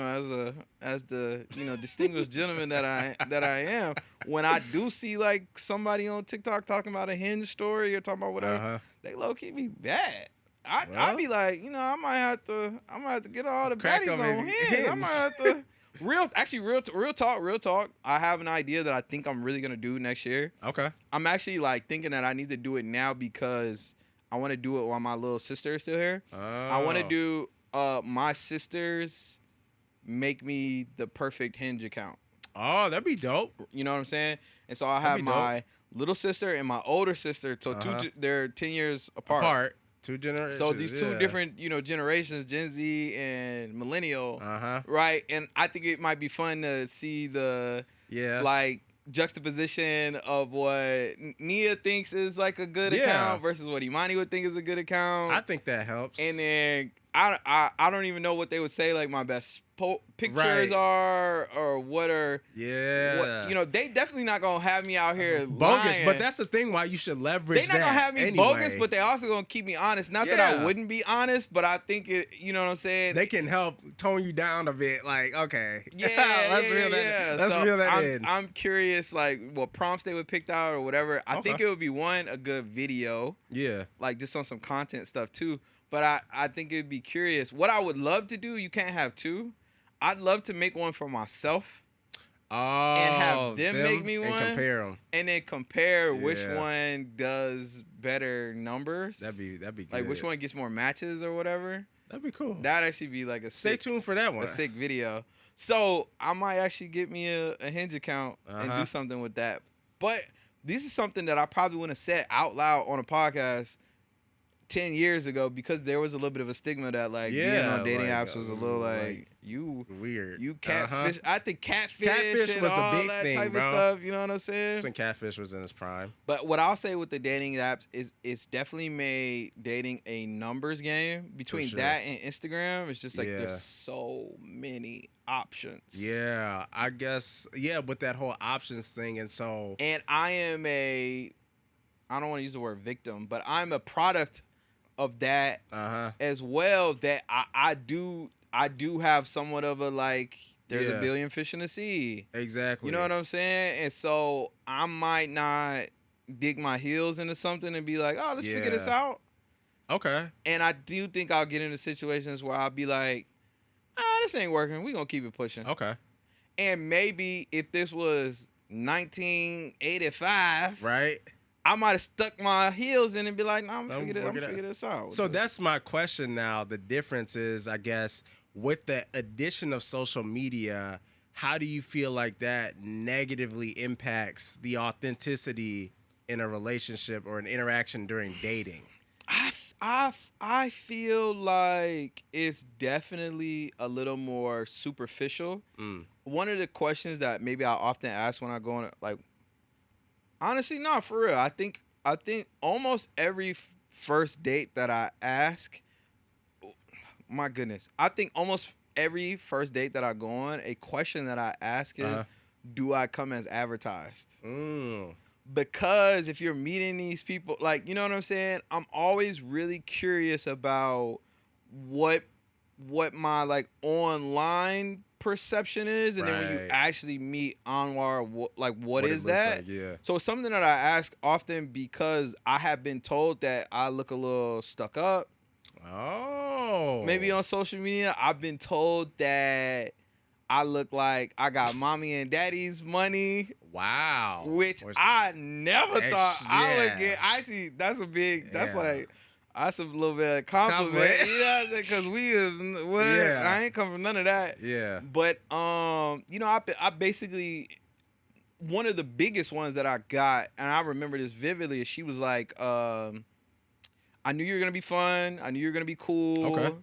as the distinguished gentleman that I am, when I do see like somebody on TikTok talking about a Hinge story or talking about whatever, they low key be bad. I'd be like, I might have to get all the baddies on Hinge. I might have to real talk. I have an idea that I think I'm really gonna do next year. Okay. I'm actually like thinking that I need to do it now because I want to do it while my little sister is still here. I want to do my sisters make me the perfect Hinge account. Oh, that'd be dope. You know what I'm saying? And so I have my little sister and my older sister. So they're 10 years apart. Two generations. So these two different, generations, Gen Z and millennial, right? And I think it might be fun to see the like juxtaposition of what Nia thinks is like a good account versus what Imani would think is a good account. I think that helps. And then I don't even know what they would say like my best pictures are or what are they definitely not gonna have me out here bogus lying. But that's the thing why you should leverage they're not gonna have me bogus, but they also gonna keep me honest. Not that I wouldn't be honest, but I think it, you know what I'm saying, they can help tone you down a bit, like, okay, let's reel that in. I'm curious like what prompts they would pick out or whatever. I think it would be a good video, like just on some content stuff too. But I think it'd be curious. What I would love to do, you can't have two. I'd love to make one for myself. Oh, and have them make me one, and compare them, and then compare which one does better numbers. That'd be good. Like which one gets more matches or whatever. That'd be cool. That'd actually be like stay tuned for that one. A sick video. So I might actually get me a Hinge account and do something with that. But this is something that I probably wouldn't have said out loud on a podcast 10 years ago because there was a little bit of a stigma that like being on dating apps was a little like you weird. You catfish. I think catfish was all a big thing, type of stuff. You know what I'm saying? When catfish was in its prime. But what I'll say with the dating apps is it's definitely made dating a numbers game. Between that and Instagram, it's just like there's so many options. Yeah, I guess with that whole options thing, and I am I don't want to use the word victim, but I'm a product of that as well. That I do have somewhat of a like. There's a billion fish in the sea. Exactly. You know what I'm saying? And so I might not dig my heels into something and be like, oh, let's figure this out. Okay. And I do think I'll get into situations where I'll be like, this ain't working. We're going to keep it pushing. Okay. And maybe if this was 1985, right, I might have stuck my heels in and be like, I'm going to figure this out. So that's my question now. The difference is, I guess, with the addition of social media, how do you feel like that negatively impacts the authenticity in a relationship or an interaction during dating? I feel like it's definitely a little more superficial. One of the questions that maybe I often ask when I go on, like, honestly, not for real. I think almost every first date that I ask, my goodness, I think almost every first date that I go on, a question that I ask is, do I come as advertised? Because if you're meeting these people, like, you know what I'm saying? I'm always really curious about what my like online perception is, and then when you actually meet Anwar, what is that? Like, So it's something that I ask often because I have been told that I look a little stuck up. Oh. Maybe on social media, I've been told that I look like I got mommy and daddy's money. Wow. Which I never thought I would get. Actually, that's a big, that's like, that's a little bit of compliment. You know what I'm saying? Because I ain't come from none of that. Yeah. But, you know, I basically, one of the biggest ones that I got, and I remember this vividly, is she was like, I knew you were going to be fun. I knew you were going to be cool. Okay.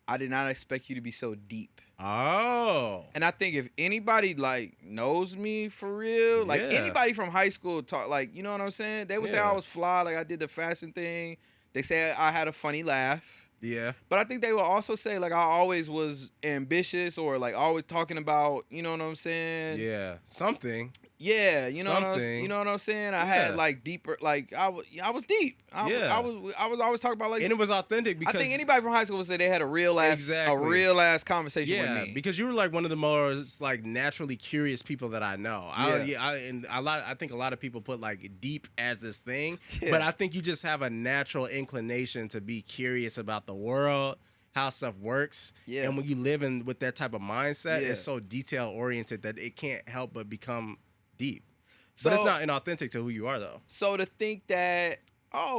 I did not expect you to be so deep. Oh. And I think if anybody like knows me for real, like anybody from high school talk, like, you know what I'm saying? They would say I was fly, like I did the fashion thing. They say I had a funny laugh. Yeah. But I think they will also say like I always was ambitious or like always talking about, you know what I'm saying? Yeah. Something. Yeah, you know what I'm saying? I had like deeper, like I was deep. I was always talking about like, and it was authentic because I think anybody from high school would say they had a real ass conversation with me. Because you were like one of the most like naturally curious people that I know. I think a lot of people put like deep as this thing, but I think you just have a natural inclination to be curious about the world, how stuff works. Yeah. And when you live with that type of mindset, it's so detail oriented that it can't help but become deep. But it's not inauthentic to who you are, though. So to think that,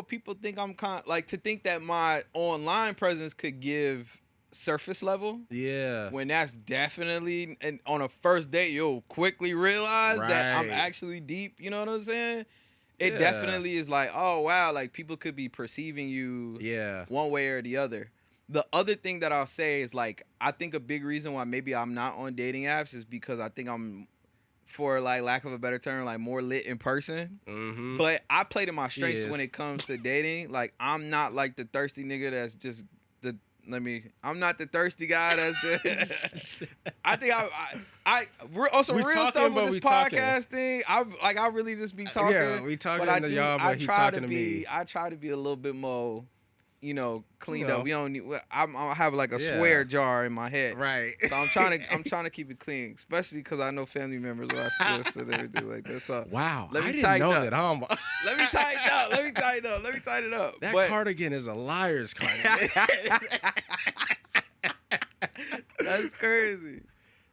people think I'm to think that my online presence could give surface level. Yeah. When that's definitely, and on a first date, you'll quickly realize that I'm actually deep. You know what I'm saying? It definitely is like, oh, wow, like people could be perceiving you one way or the other. The other thing that I'll say is like, I think a big reason why maybe I'm not on dating apps is because I think I'm, for like lack of a better term, like more lit in person. Mm-hmm. But I play to my strengths when it comes to dating. Like I'm not like the thirsty nigga that's just I'm not the thirsty guy that's the I think we're on some real stuff with this podcast thing. I really just be talking. Yeah, we talking to y'all, but he talking to me. I try to be a little bit more, cleaned up. We don't need. I have like a swear jar in my head, right? So I'm trying to keep it clean, especially because I know family members will listen and everything like that. So wow, I didn't know that. Let me tighten up. That cardigan is a liar's cardigan. That's crazy.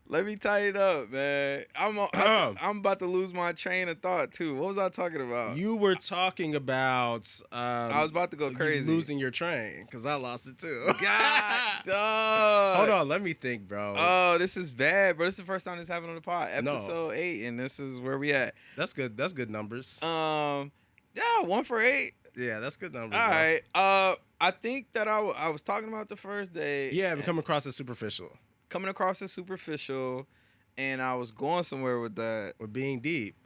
Let me tighten up, man. I'm about to lose my train of thought too. What was I talking about? You were talking about. I was about to go crazy. Losing your train because I lost it too. God, dog. Hold on, let me think, bro. Oh, this is bad, bro. This is the first time this happened on the pod. Episode 8, and this is where we at. That's good. That's good numbers. Yeah, 1 for 8. Yeah, that's good numbers. All right. I think that I was talking about the first day. Yeah, coming across as superficial. Coming across as superficial, and I was going somewhere with that. With being deep.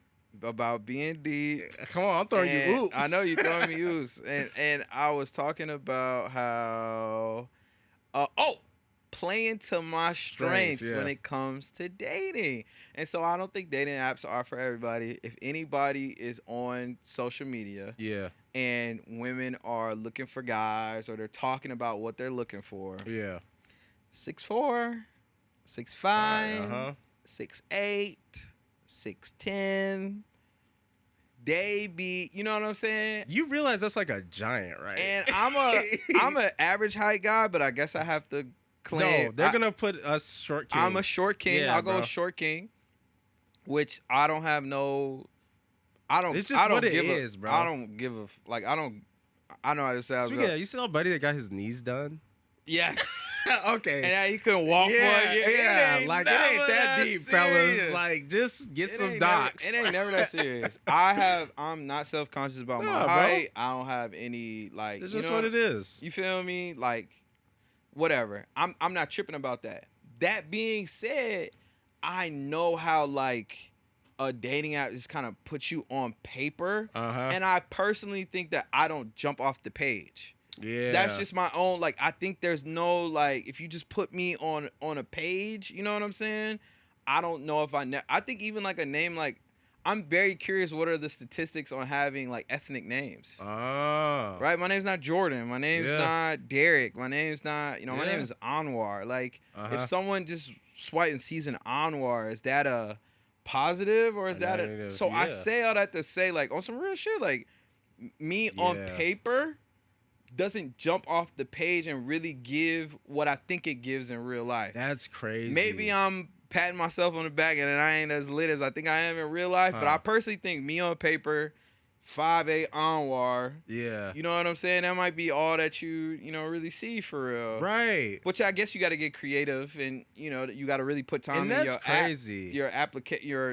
About being deep. Come on, I'm throwing you oops. I know you're throwing me oops. And I was talking about how playing to my strengths when it comes to dating. And so I don't think dating apps are for everybody. If anybody is on social media and women are looking for guys or they're talking about what they're looking for. 6'4", 6'5", 6'8", 6'10", they be, you know what I'm saying? You realize that's like a giant, right? And I'm an average height guy, but I guess I have to claim. No, they're gonna put us short king. I'm a short king. Yeah, I'll go short king, which I don't have no. I don't. It's just I don't what it give is, bro. I don't give a like. I don't. I know how to say. Speaking of, you see our buddy that got his knees done? Yes. Okay. And now he couldn't walk for it. Yeah, like it ain't that deep, fellas. Like just get some docs. It ain't never that serious. I'm not self-conscious about my height. I don't have any like. It's just what it is. You feel me? Like, whatever. I'm not tripping about that. That being said, I know how like a dating app just kind of puts you on paper, and I personally think that I don't jump off the page. Yeah, that's just my own. Like, I think there's no like, if you just put me on a page, you know what I'm saying? I don't know if I think even like a name like, I'm very curious. What are the statistics on having like ethnic names? Right, my name's not Jordan. My name's not Derek. My name's not. My name is Anwar. Like, if someone just swipes and sees an Anwar, is that a positive or is that a? So I say all that to say like on some real shit. Like, me on paper doesn't jump off the page and really give what I think it gives in real life. That's crazy. Maybe I'm patting myself on the back and I ain't as lit as I think I am in real life, but I personally think me on paper, 5'8" Anwar. Yeah. You know what I'm saying? That might be all that you really see for real. Right. Which I guess you got to get creative and, you got to really put time in your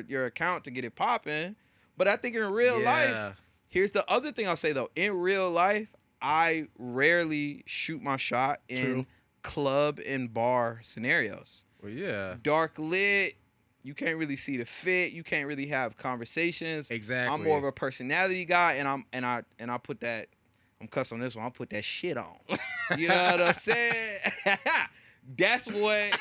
your account to get it popping. But I think in real life, here's the other thing I'll say though. In real life, I rarely shoot my shot in club and bar scenarios. Well, yeah. Dark lit, you can't really see the fit. You can't really have conversations. Exactly. I'm more of a personality guy, and I put that. I'm cuss on this one. I'll put that shit on. You know what I'm saying? That's what.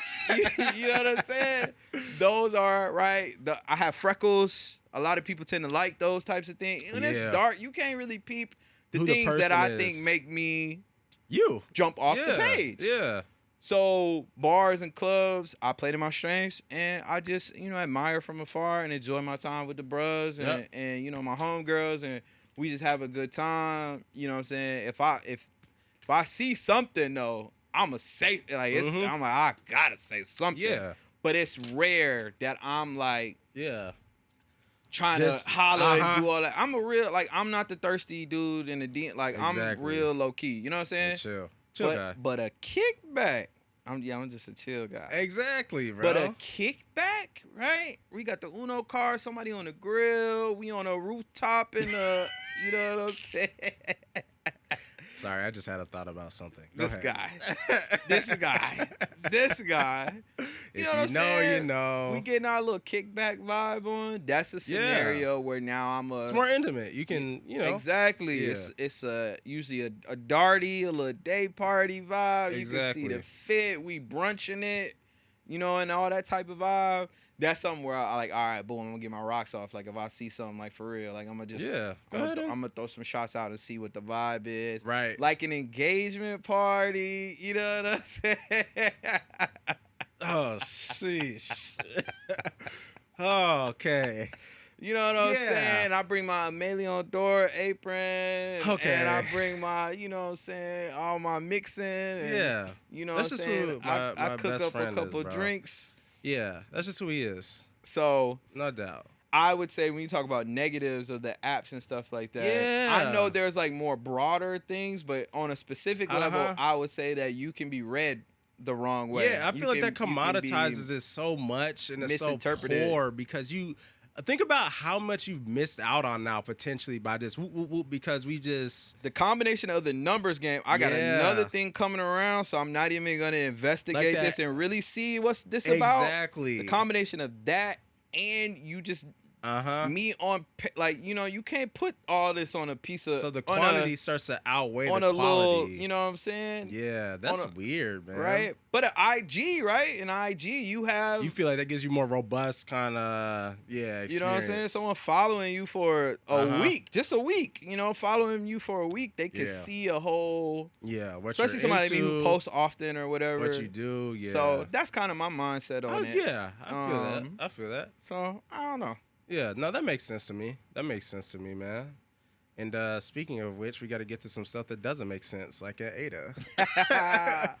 You know what I'm saying? Those are right. I have freckles. A lot of people tend to like those types of things. When it's dark, you can't really peep the things that I think make me jump off the page. Yeah. So bars and clubs, I play to my strengths, and I just admire from afar and enjoy my time with the bros and my homegirls, and we just have a good time. You know what I'm saying? If I see something though, I'ma say like it's. I'm like, I gotta say something. Yeah. But it's rare that I'm like trying to holler and do all that. I'm a real I'm not the thirsty dude in the DM. Like I'm real low key. You know what I'm saying? Chill guy. But a kickback. I'm just a chill guy. Exactly, bro. But a kickback, right? We got the Uno car, somebody on the grill, we on a rooftop in the, you know what I'm saying? Sorry, I just had a thought about something. This guy. You know what I'm saying? You know. We getting our little kickback vibe on. That's a scenario where now it's more intimate. You can, Exactly. Yeah. It's usually a darty, a little day party vibe. You can see the fit. We brunching it, and all that type of vibe. That's something where I like, all right, boom, I'm gonna get my rocks off. Like if I see something like for real, like I'm gonna just I'm gonna throw some shots out and see what the vibe is. Right. Like an engagement party, you know what I'm saying? Oh sheesh. Oh, okay. You know what I'm saying? I bring my Melion Dor apron. And I bring my, you know what I'm saying, all my mixing. And, you know that's what I'm just saying? Who my I cook best up friend a couple is, bro. drinks. Yeah, that's just who he is. So no doubt. I would say when you talk about negatives of the apps and stuff like that, I know there's like more broader things, but on a specific level, I would say that you can be read the wrong way. Yeah, I feel like that commoditizes it so much and it's so poor because you think about how much you've missed out on now potentially by this because we just the combination of the numbers game. I got another thing coming around, so I'm not even gonna investigate this and really see what's this about. Exactly. The combination of that and you just me on like you can't put all this on a piece of so the quantity starts to outweigh on the a quality. Little, you know what I'm saying? Yeah, that's weird, man. Right? But an IG, right? An IG, you feel like that gives you more robust kind of experience. You know what I'm saying? Someone following you for a week, just a week. Following you for a week, they can see a whole especially somebody maybe who posts often or whatever. What you do, So that's kind of my mindset on it. Yeah, I feel that. So I don't know. Yeah, no, that makes sense to me. Man. And speaking of which, we got to get to some stuff that doesn't make sense, like at Ada.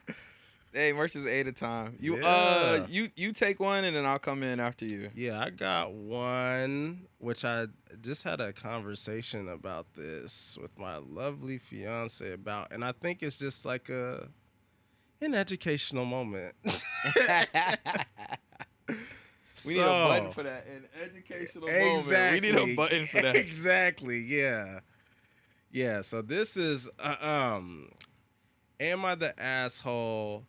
Hey, merch is Ada time. You take one and then I'll come in after you. Yeah, I got one, which I just had a conversation about this with my lovely fiance about, and I think it's just like an educational moment. We need a button for that. An educational moment. We need a button for that. Exactly. Yeah. Yeah. So this is, am I the asshole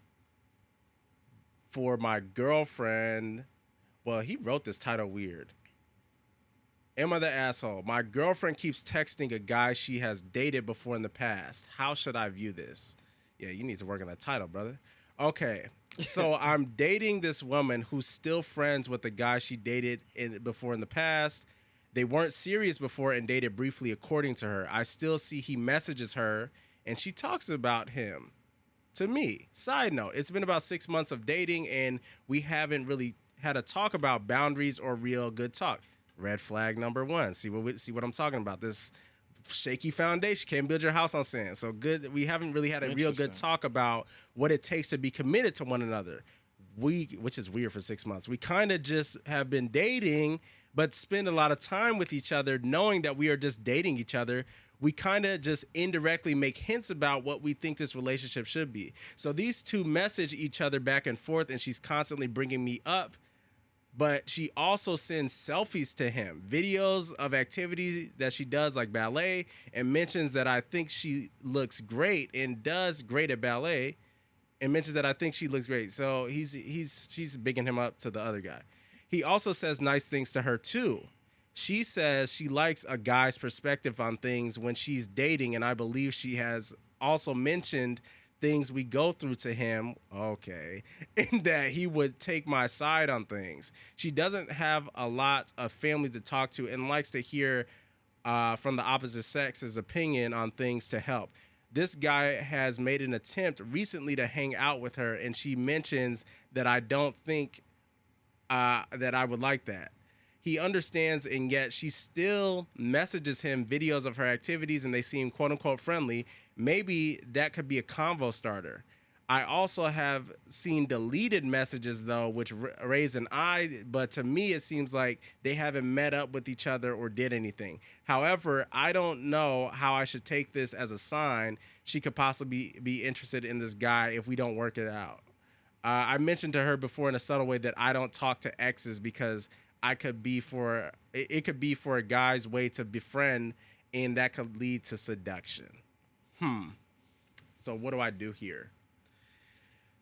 for my girlfriend? Well, he wrote this title weird. Am I the asshole? My girlfriend keeps texting a guy she has dated before in the past. How should I view this? Yeah, you need to work on that title, brother. Okay. So I'm dating this woman who's still friends with the guy she dated before in the past. They weren't serious before and dated briefly, according to her. I still see he messages her, and she talks about him to me. Side note, it's been about 6 months of dating, and we haven't really had a talk about boundaries or real good talk. Red flag number one. See what I'm talking about. This shaky foundation can't build your house on sand. So good, we haven't really had a real good talk about what it takes to be committed to one another. Which is weird for 6 months. We kind of just have been dating, but spend a lot of time with each other, knowing that we are just dating each other. We kind of just indirectly make hints about what we think this relationship should be. So these two message each other back and forth, and she's constantly bringing me up. But she also sends selfies to him, videos of activities that she does like ballet, and mentions that I think she looks great and does great at ballet, and mentions that I think she looks great. So she's bigging him up to the other guy. He also says nice things to her too. She says she likes a guy's perspective on things when she's dating, and I believe she has also mentioned things we go through to him, and that he would take my side on things. She doesn't have a lot of family to talk to and likes to hear from the opposite sex's opinion on things to help. This guy has made an attempt recently to hang out with her, and she mentions that I don't think that I would like that. He understands, and yet she still messages him videos of her activities, and they seem quote-unquote friendly. Maybe that could be a convo starter. I also have seen deleted messages, though, which raise an eye, but to me it seems like they haven't met up with each other or did anything. However, I don't know how I should take this as a sign she could possibly be interested in this guy if we don't work it out. I mentioned to her before in a subtle way that I don't talk to exes because it could be for a guy's way to befriend, and that could lead to seduction. So what do I do here?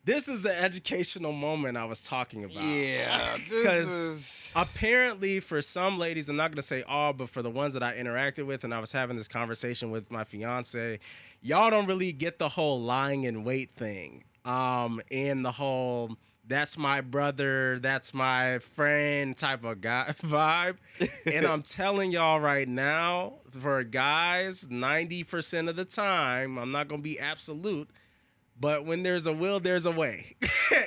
This is the educational moment I was talking about. Yeah, because apparently for some ladies, I'm not going to say all, but for the ones that I interacted with, and I was having this conversation with my fiance, y'all don't really get the whole lying in wait thing. And the whole that's my brother, that's my friend type of guy vibe. And I'm telling y'all right now, for guys, 90% of the time, I'm not going to be absolute, but when there's a will, there's a way.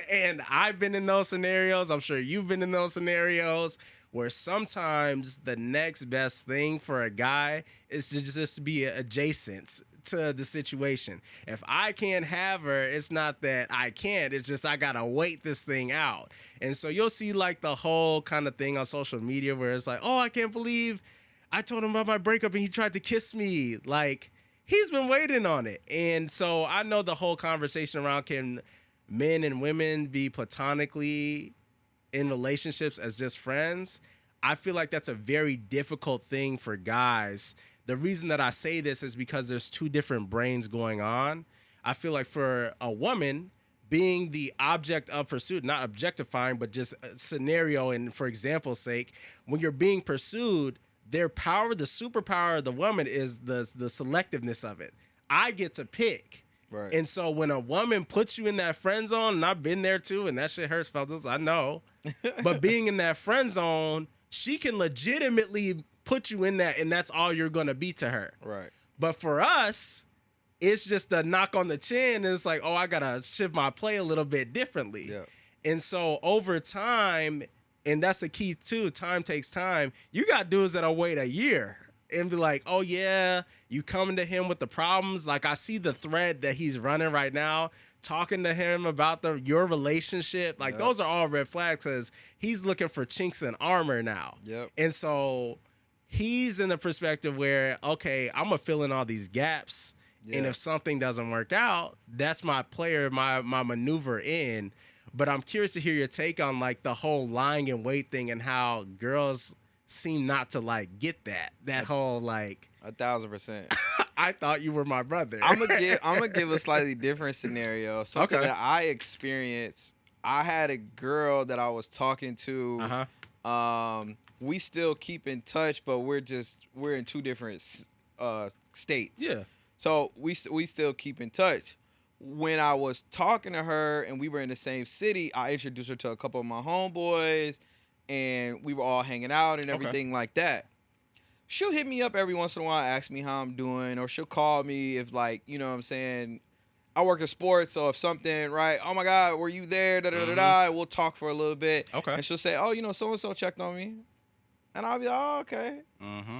And I've been in those scenarios. I'm sure you've been in those scenarios where sometimes the next best thing for a guy is to just be adjacent to the situation. If I can't have her, it's not that I can't, it's just I gotta wait this thing out. And so you'll see like the whole kind of thing on social media where it's like, oh, I can't believe I told him about my breakup and he tried to kiss me. Like, he's been waiting on it. And so I know the whole conversation around, can men and women be platonically in relationships as just friends? I feel like that's a very difficult thing for guys. The reason that I say this is because there's two different brains going on. I feel like for a woman, being the object of pursuit, not objectifying, but just a scenario, and for example's sake, when you're being pursued, their power, the superpower of the woman is the selectiveness of it. I get to pick. Right. And so when a woman puts you in that friend zone, and I've been there too, and that shit hurts, fellas, I know. But being in that friend zone, she can legitimately put you in that, and that's all you're going to be to her. Right. But for us, it's just a knock on the chin, and it's like, oh, I got to shift my play a little bit differently. Yeah. And so over time, and that's the key too, time takes time, you got dudes that'll wait a year and be like, oh yeah, you coming to him with the problems. Like, I see the thread that he's running right now, talking to him about your relationship. Like, those are all red flags because he's looking for chinks in armor now. Yep. And so he's in the perspective where, okay, I'm going to fill in all these gaps. Yeah. And if something doesn't work out, that's my player, my maneuver in. But I'm curious to hear your take on like the whole lying in wait thing and how girls seem not to like get that whole like 1,000%. I thought you were my brother. I'm gonna give a slightly different scenario. Something that I experienced. I had a girl that I was talking to. We still keep in touch, but we're in two different states. Yeah. So we still keep in touch. When I was talking to her and we were in the same city, I introduced her to a couple of my homeboys, and we were all hanging out and everything like that. She'll hit me up every once in a while, ask me how I'm doing, or she'll call me if, like, you know what I'm saying, I work in sports, so if something, right, oh my God, were you there, da-da-da-da, we'll talk for a little bit. Okay. And she'll say, oh, you know, so-and-so checked on me. And I'll be like, oh, okay.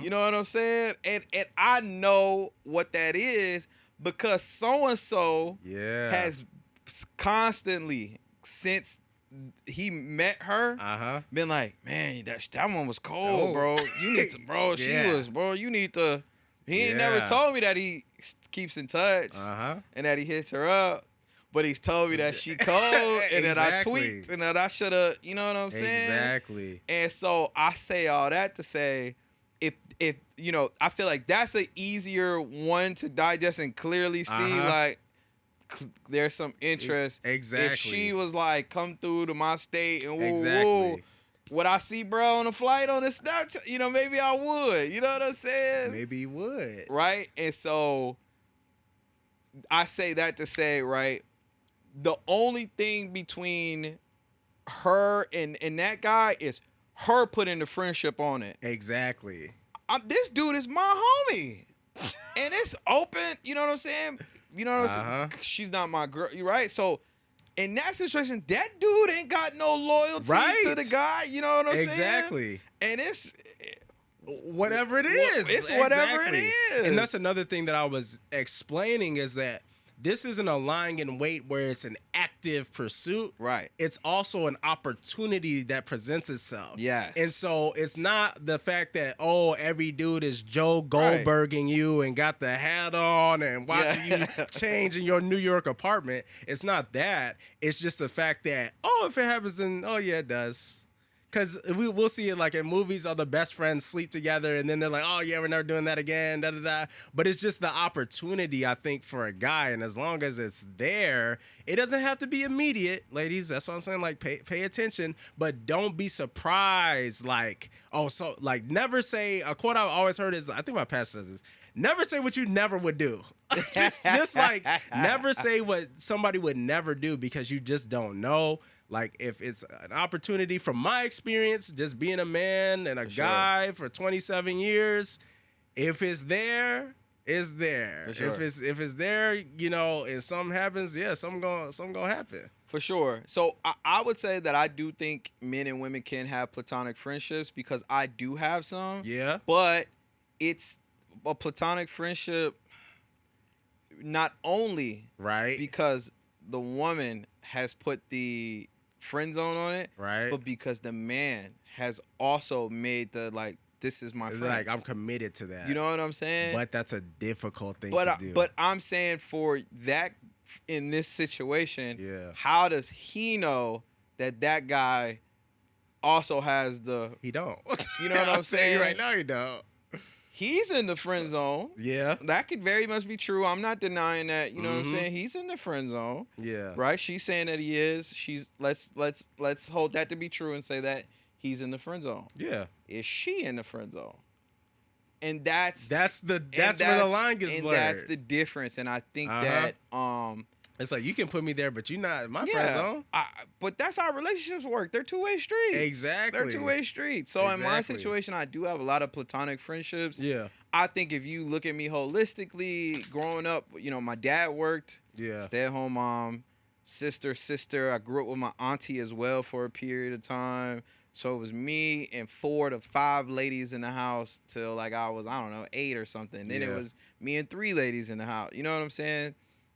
You know what I'm saying? And I know what that is because so-and-so has constantly, since he met her, been like, man, that one was cold, bro. You need to, bro. She was, bro. You need to. He ain't never told me that he keeps in touch and that he hits her up, but he's told me that she cold and that I tweaked and that I should have. You know what I'm saying? Exactly. And so I say all that to say, if you know, I feel like that's an easier one to digest and clearly see, like, there's some interest. Exactly. If she was like, come through to my state and woo, would I see bro on a flight on the Snapchat? You know, maybe I would. You know what I'm saying? Maybe you would. Right? And so I say that to say, right, the only thing between her and that guy is her putting the friendship on it. Exactly. This dude is my homie. And it's open. You know what I'm saying? You know what I'm saying? She's not my girl, right? So in that situation, that dude ain't got no loyalty to the guy. You know what I'm saying? Exactly. And it's whatever it is. It's whatever it is. And that's another thing that I was explaining is that this isn't a lying in wait where it's an active pursuit. Right. It's also an opportunity that presents itself. Yes. And so it's not the fact that, oh, every dude is Joe Goldberging you and got the hat on and watching you change in your New York apartment. It's not that. It's just the fact that, oh, if it happens, then, oh, yeah, it does. Because we'll see it like in movies, all the best friends sleep together and then they're like, oh, yeah, we're never doing that again, da-da-da. But it's just the opportunity, I think, for a guy. And as long as it's there, it doesn't have to be immediate, ladies. That's what I'm saying. Like, pay attention, but don't be surprised. Like, oh, so, like, never say, a quote I've always heard is, I think my pastor says this, never say what you never would do. just like, never say what somebody would never do because you just don't know. Like, if it's an opportunity from my experience, just being a man and a guy for 27 years, if it's there, it's there. Sure. If it's there, you know, and something happens, yeah, something gonna happen. For sure. So I would say that I do think men and women can have platonic friendships because I do have some. Yeah. But it's a platonic friendship not only right because the woman has put the friend zone on it, right, but because the man has also made the like, this is my friend. Like, I'm committed to that. You know what I'm saying? But that's a difficult thing to do. But I'm saying for that, in this situation, yeah, how does he know that that guy also has the... He don't. You know what I'm saying? Right now, he don't. He's in the friend zone. Yeah. That could very much be true. I'm not denying that. You know what I'm saying? He's in the friend zone. Yeah. Right? She's saying that he is. Let's hold that to be true and say that he's in the friend zone. Yeah. Is she in the friend zone? And that's where the line gets blurred. And that's the difference. And I think that it's like, you can put me there, but you're not in my friend zone. But that's how relationships work. They're two-way streets. Exactly. They're two-way streets. So in my situation, I do have a lot of platonic friendships. Yeah. I think if you look at me holistically, growing up, you know, my dad worked. Yeah. Stay-at-home mom, sister. I grew up with my auntie as well for a period of time. So it was me and 4 to 5 ladies in the house till like I was, I don't know, 8 or something. Then it was me and 3 ladies in the house. You know what I'm saying?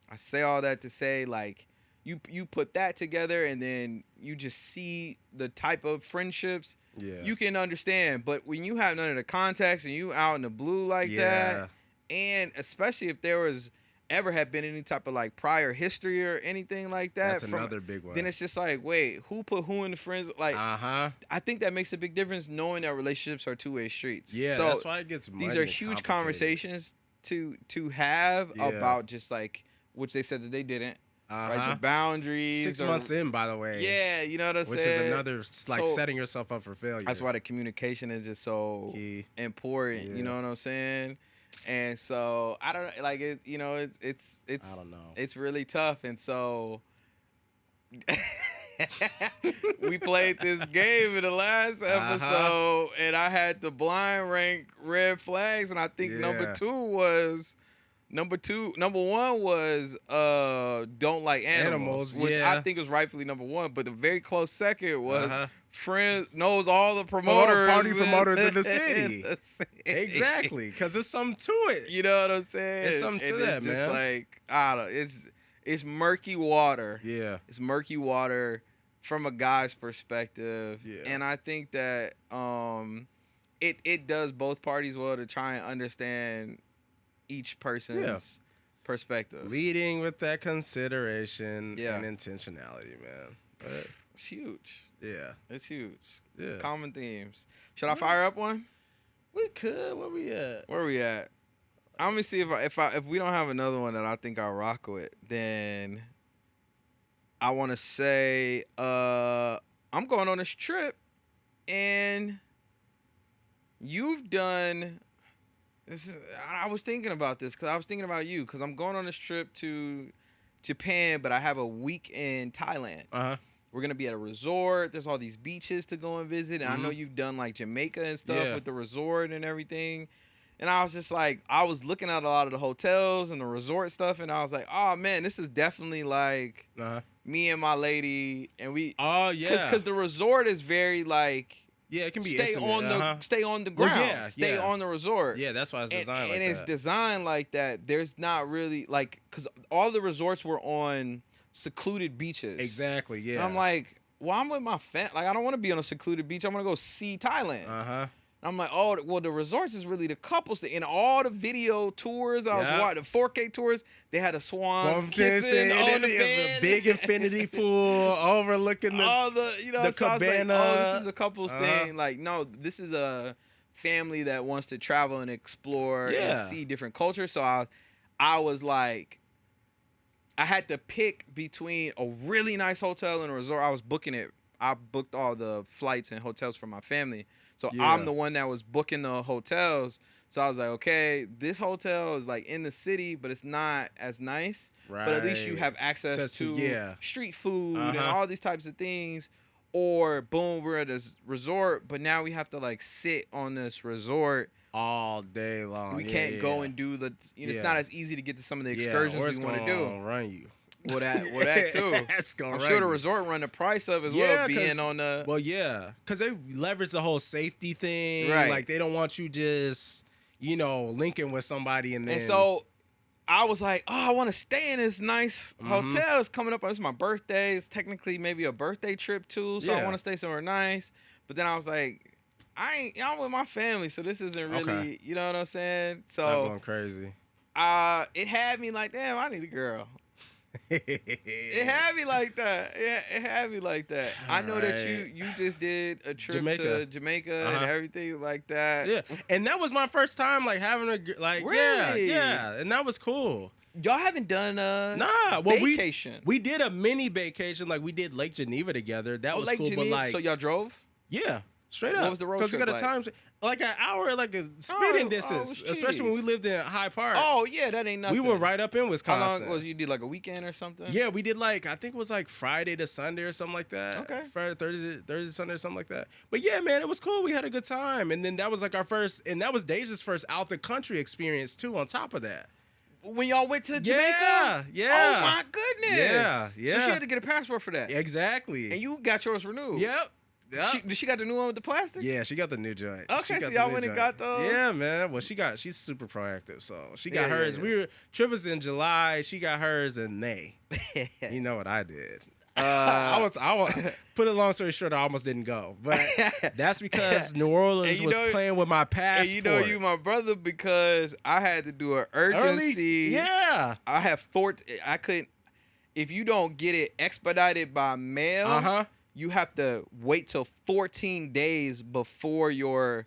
I say all that to say, like, you put that together and then you just see the type of friendships you can understand. But when you have none of the context and you out in the blue like that, and especially if there was ever had been any type of like prior history or anything like that, that's another big one. Then it's just like, wait, who put who in the friends? Like, I think that makes a big difference knowing that relationships are two-way streets. Yeah, so that's why it gets muddy. These are huge conversations to have about just like, which they said that they didn't. Right, the boundaries. 6 months in, by the way. Yeah, you know what I'm saying? Which is another, like, setting yourself up for failure. That's why the communication is just so key. Important. Yeah. You know what I'm saying? And so I don't like it. You know, it's I don't know. It's really tough, and so we played this game in the last episode, and I had to blind rank red flags, and I think number one was don't like animals, which I think was rightfully number 1, but the very close second was friends knows all the promoters, party promoters in the city. Exactly, because there's something to it. You know what I'm saying? There's something to that, man. It's like, I don't know, it's murky water. Yeah, it's murky water from a guy's perspective. Yeah, and I think that it does both parties well to try and understand each person's perspective. Leading with that consideration and intentionality, man. But it's huge. Yeah. It's huge. Yeah. Common themes. Should I fire up one? We could. Where we at? Let me see if we don't have another one that I think I'll rock with, then I want to say I'm going on this trip, and you've done... I was thinking about this because I was thinking about you because I'm going on this trip to Japan, but I have a week in Thailand. We're going to be at a resort. There's all these beaches to go and visit. And I know you've done like Jamaica and stuff with the resort and everything. And I was just like, I was looking at a lot of the hotels and the resort stuff. And I was like, oh, man, this is definitely like me and my lady. And we. Oh, yeah. Because the resort is very like. Yeah, it can be stay intimate. Stay on the ground. Well, stay on the resort. Yeah, that's why it's designed like that. And it's designed like that. There's not really like, because all the resorts were on secluded beaches. Exactly. Yeah. And I'm like, well, I'm with my family. Like, I don't want to be on a secluded beach. I want to go see Thailand. I'm like, oh, well, the resorts is really the couples. In all the video tours I was watching, the 4K tours, they had the swans kissing on the bed. The big infinity pool overlooking all the the so cabana. I was like, oh, this is a couples thing. Like, no, this is a family that wants to travel and explore and see different cultures. So I was like, I had to pick between a really nice hotel and a resort. I was booking it. I booked all the flights and hotels for my family. So I'm the one that was booking the hotels. So I was like, okay, this hotel is like in the city, but it's not as nice. Right. But at least you have access to street food and all these types of things. Or boom, we're at this resort, but now we have to like sit on this resort all day long. We can't go and do the. It's not as easy to get to some of the excursions we want to do. Run you. Well, that too. That's gonna I'm sure the resort run the price up as well, being on the. Well, yeah, because they leverage the whole safety thing. Right. Like they don't want you just, linking with somebody and then. And so, I was like, I want to stay in this nice hotel. It's coming up. It's my birthday. It's technically maybe a birthday trip too, so I want to stay somewhere nice. But then I was like, I'm with my family, so this isn't really, you know what I'm saying? So I'm going crazy. It had me like, damn, I need a girl. It had me like that. Yeah, it had me like that. I know that you just did a trip to Jamaica and everything like that. Yeah, and that was my first time like having really? yeah, and that was cool. Y'all haven't done vacation. We did a mini vacation, like we did Lake Geneva together. That was Lake cool, Geneva? But like, so y'all drove? Yeah. Straight up. What was the road trip? Because we got a time, like an hour, like a speeding distance, especially when we lived in Hyde Park. Oh yeah, that ain't nothing. We were right up in Wisconsin. How long was you did like a weekend or something? Yeah, we did I think it was like Friday to Sunday or something like that. Okay. Friday, Thursday, Sunday or something like that. But yeah, man, it was cool. We had a good time, and then that was like our first, and that was Deja's first out the country experience too. On top of that. When y'all went to Jamaica? Yeah. Oh my goodness. Yeah. So she had to get a passport for that. Exactly. And you got yours renewed. Yep. Did she got the new one with the plastic? Yeah, she got the new joint. Okay, so y'all went and got those? Yeah, man. Well, she's super proactive, so she got hers. Trip was in July. She got hers in May. You know what I did? I was put it long story short, I almost didn't go, but that's because New Orleans was playing with my passport. And you my brother because I had to do an urgency. Yeah, I have I couldn't. If you don't get it expedited by mail, you have to wait till 14 days before your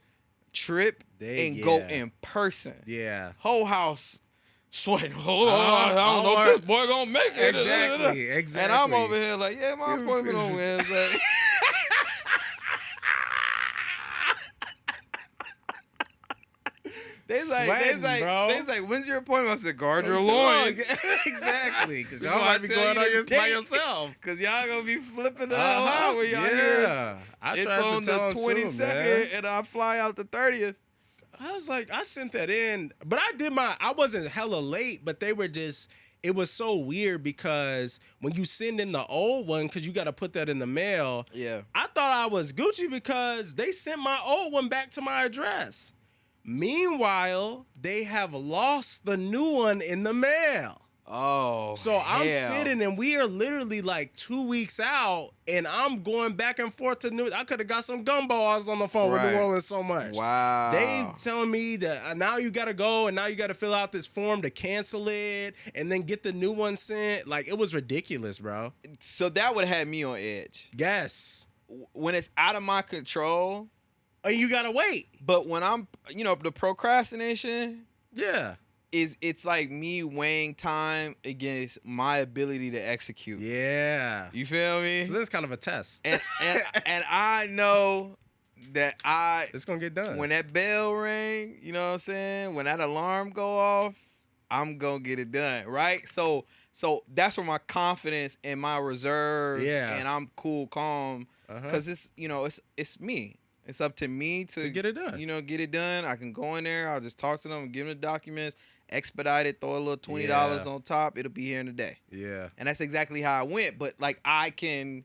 trip and go in person. Yeah, whole house. Sweating. Hold on, I don't know if this boy gonna make it. Exactly. And I'm over here like, yeah, my appointment on Wednesday. They like, when's your appointment? I said, guard your loins. Exactly, because y'all might be going on by yourself. Because y'all gonna be flipping the hell out when y'all hear it's on the 22nd, and I fly out the 30th. I was like, I sent that in, but I wasn't hella late, but they were just, it was so weird because when you send in the old one, because you got to put that in the mail. Yeah. I thought I was Gucci because they sent my old one back to my address. Meanwhile, they have lost the new one in the mail. Oh, so I'm sitting and we are literally like 2 weeks out and I'm going back and forth to I could have got some gumballs on the phone with New Orleans so much. Wow. They telling me that now you got to go and now you got to fill out this form to cancel it and then get the new one sent. Like, it was ridiculous, bro. So that would have had me on edge. Yes. When it's out of my control. And you got to wait. But when I'm, the procrastination. Yeah. It's like me weighing time against my ability to execute. Yeah. You feel me? So that's kind of a test. And I know that it's gonna get done. When that bell ring, you know what I'm saying? When that alarm go off, I'm gonna get it done. Right? So that's where my confidence and my reserve and I'm cool, calm. Cause it's me. It's up to me to get it done. Get it done. I can go in there, I'll just talk to them, give them the documents. Expedite it, throw a little $20 on top. It'll be here in a day. Yeah. And that's exactly how I went. But like I can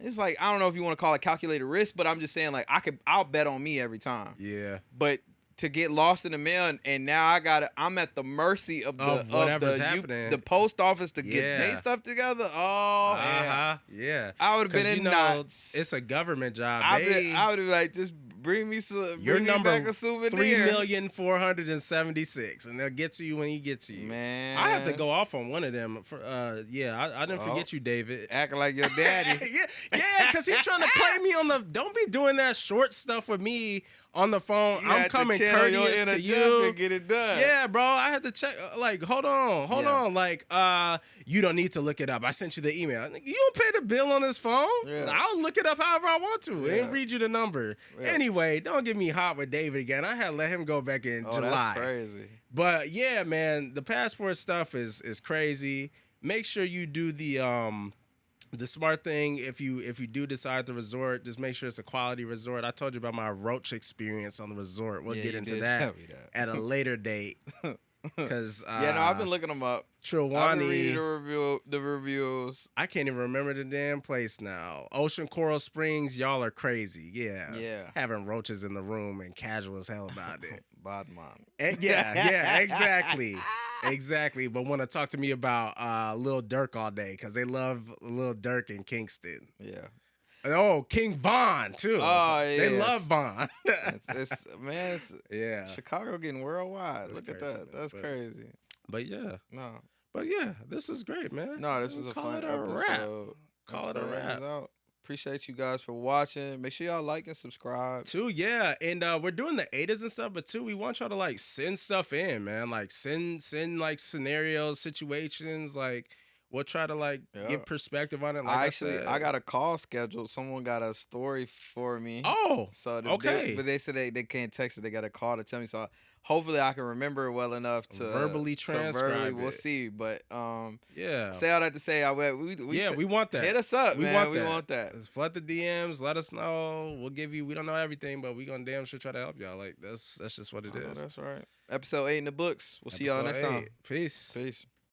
it's like, I don't know if you want to call it calculated risk, but I'm just saying like I'll bet on me every time. Yeah. But to get lost in the mail and now I'm at the mercy of whatever's happening. The post office to get their stuff together. Oh yeah. I would have been in knots. It's a government job. I would have like just bring me back a souvenir. 3,476,000, and they'll get to you when he gets to you. Man, I have to go off on one of them. I didn't forget you, David. Acting like your daddy. yeah, because he's trying to play me on the. Don't be doing that short stuff with me on the phone. I'm coming courteous to you. And get it done. Yeah, bro. I had to check. Like, hold on. Like, you don't need to look it up. I sent you the email. You don't pay the bill on this phone. Yeah. I'll look it up however I want to and read you the number. Yeah. Anyway, don't get me hot with David again. I had to let him go back in July. That's crazy. But yeah, man, the passport stuff is crazy. Make sure you do the The smart thing, if you do decide to resort, just make sure it's a quality resort. I told you about my roach experience on the resort. We'll get into that at a later date. Cause I've been looking them up. Trelawney, I've been reading the reviews. I can't even remember the damn place now. Ocean Coral Springs, y'all are crazy. Yeah. Having roaches in the room and casual as hell about it. Bad man. Exactly. Exactly. But want to talk to me about Lil Durk all day because they love Lil Durk in Kingston. Yeah. Oh, King Von too. Oh, yeah. They love Von. Chicago getting worldwide. That's Look crazy, at that. That's crazy. But yeah, this is great, man. No, this is a fun episode. Call it a wrap. Appreciate you guys for watching. Make sure y'all like and subscribe. Too, yeah. And we're doing the ADAs and stuff, but too, we want y'all to like send stuff in, man. Like send like scenarios, situations, like we'll try to like get perspective on it. Like I got a call scheduled. Someone got a story for me. Oh, so okay. But they said they can't text it. They got a call to tell me. So hopefully I can remember it well enough to verbally transcribe it. We'll see. But yeah. Say all that to say, we want that. Hit us up, man. We want that. Flood the DMs. Let us know. We'll give you. We don't know everything, but we gonna damn sure try to help y'all. Like that's just what it is. That's right. Episode 8 in the books. We'll see y'all next time. Peace.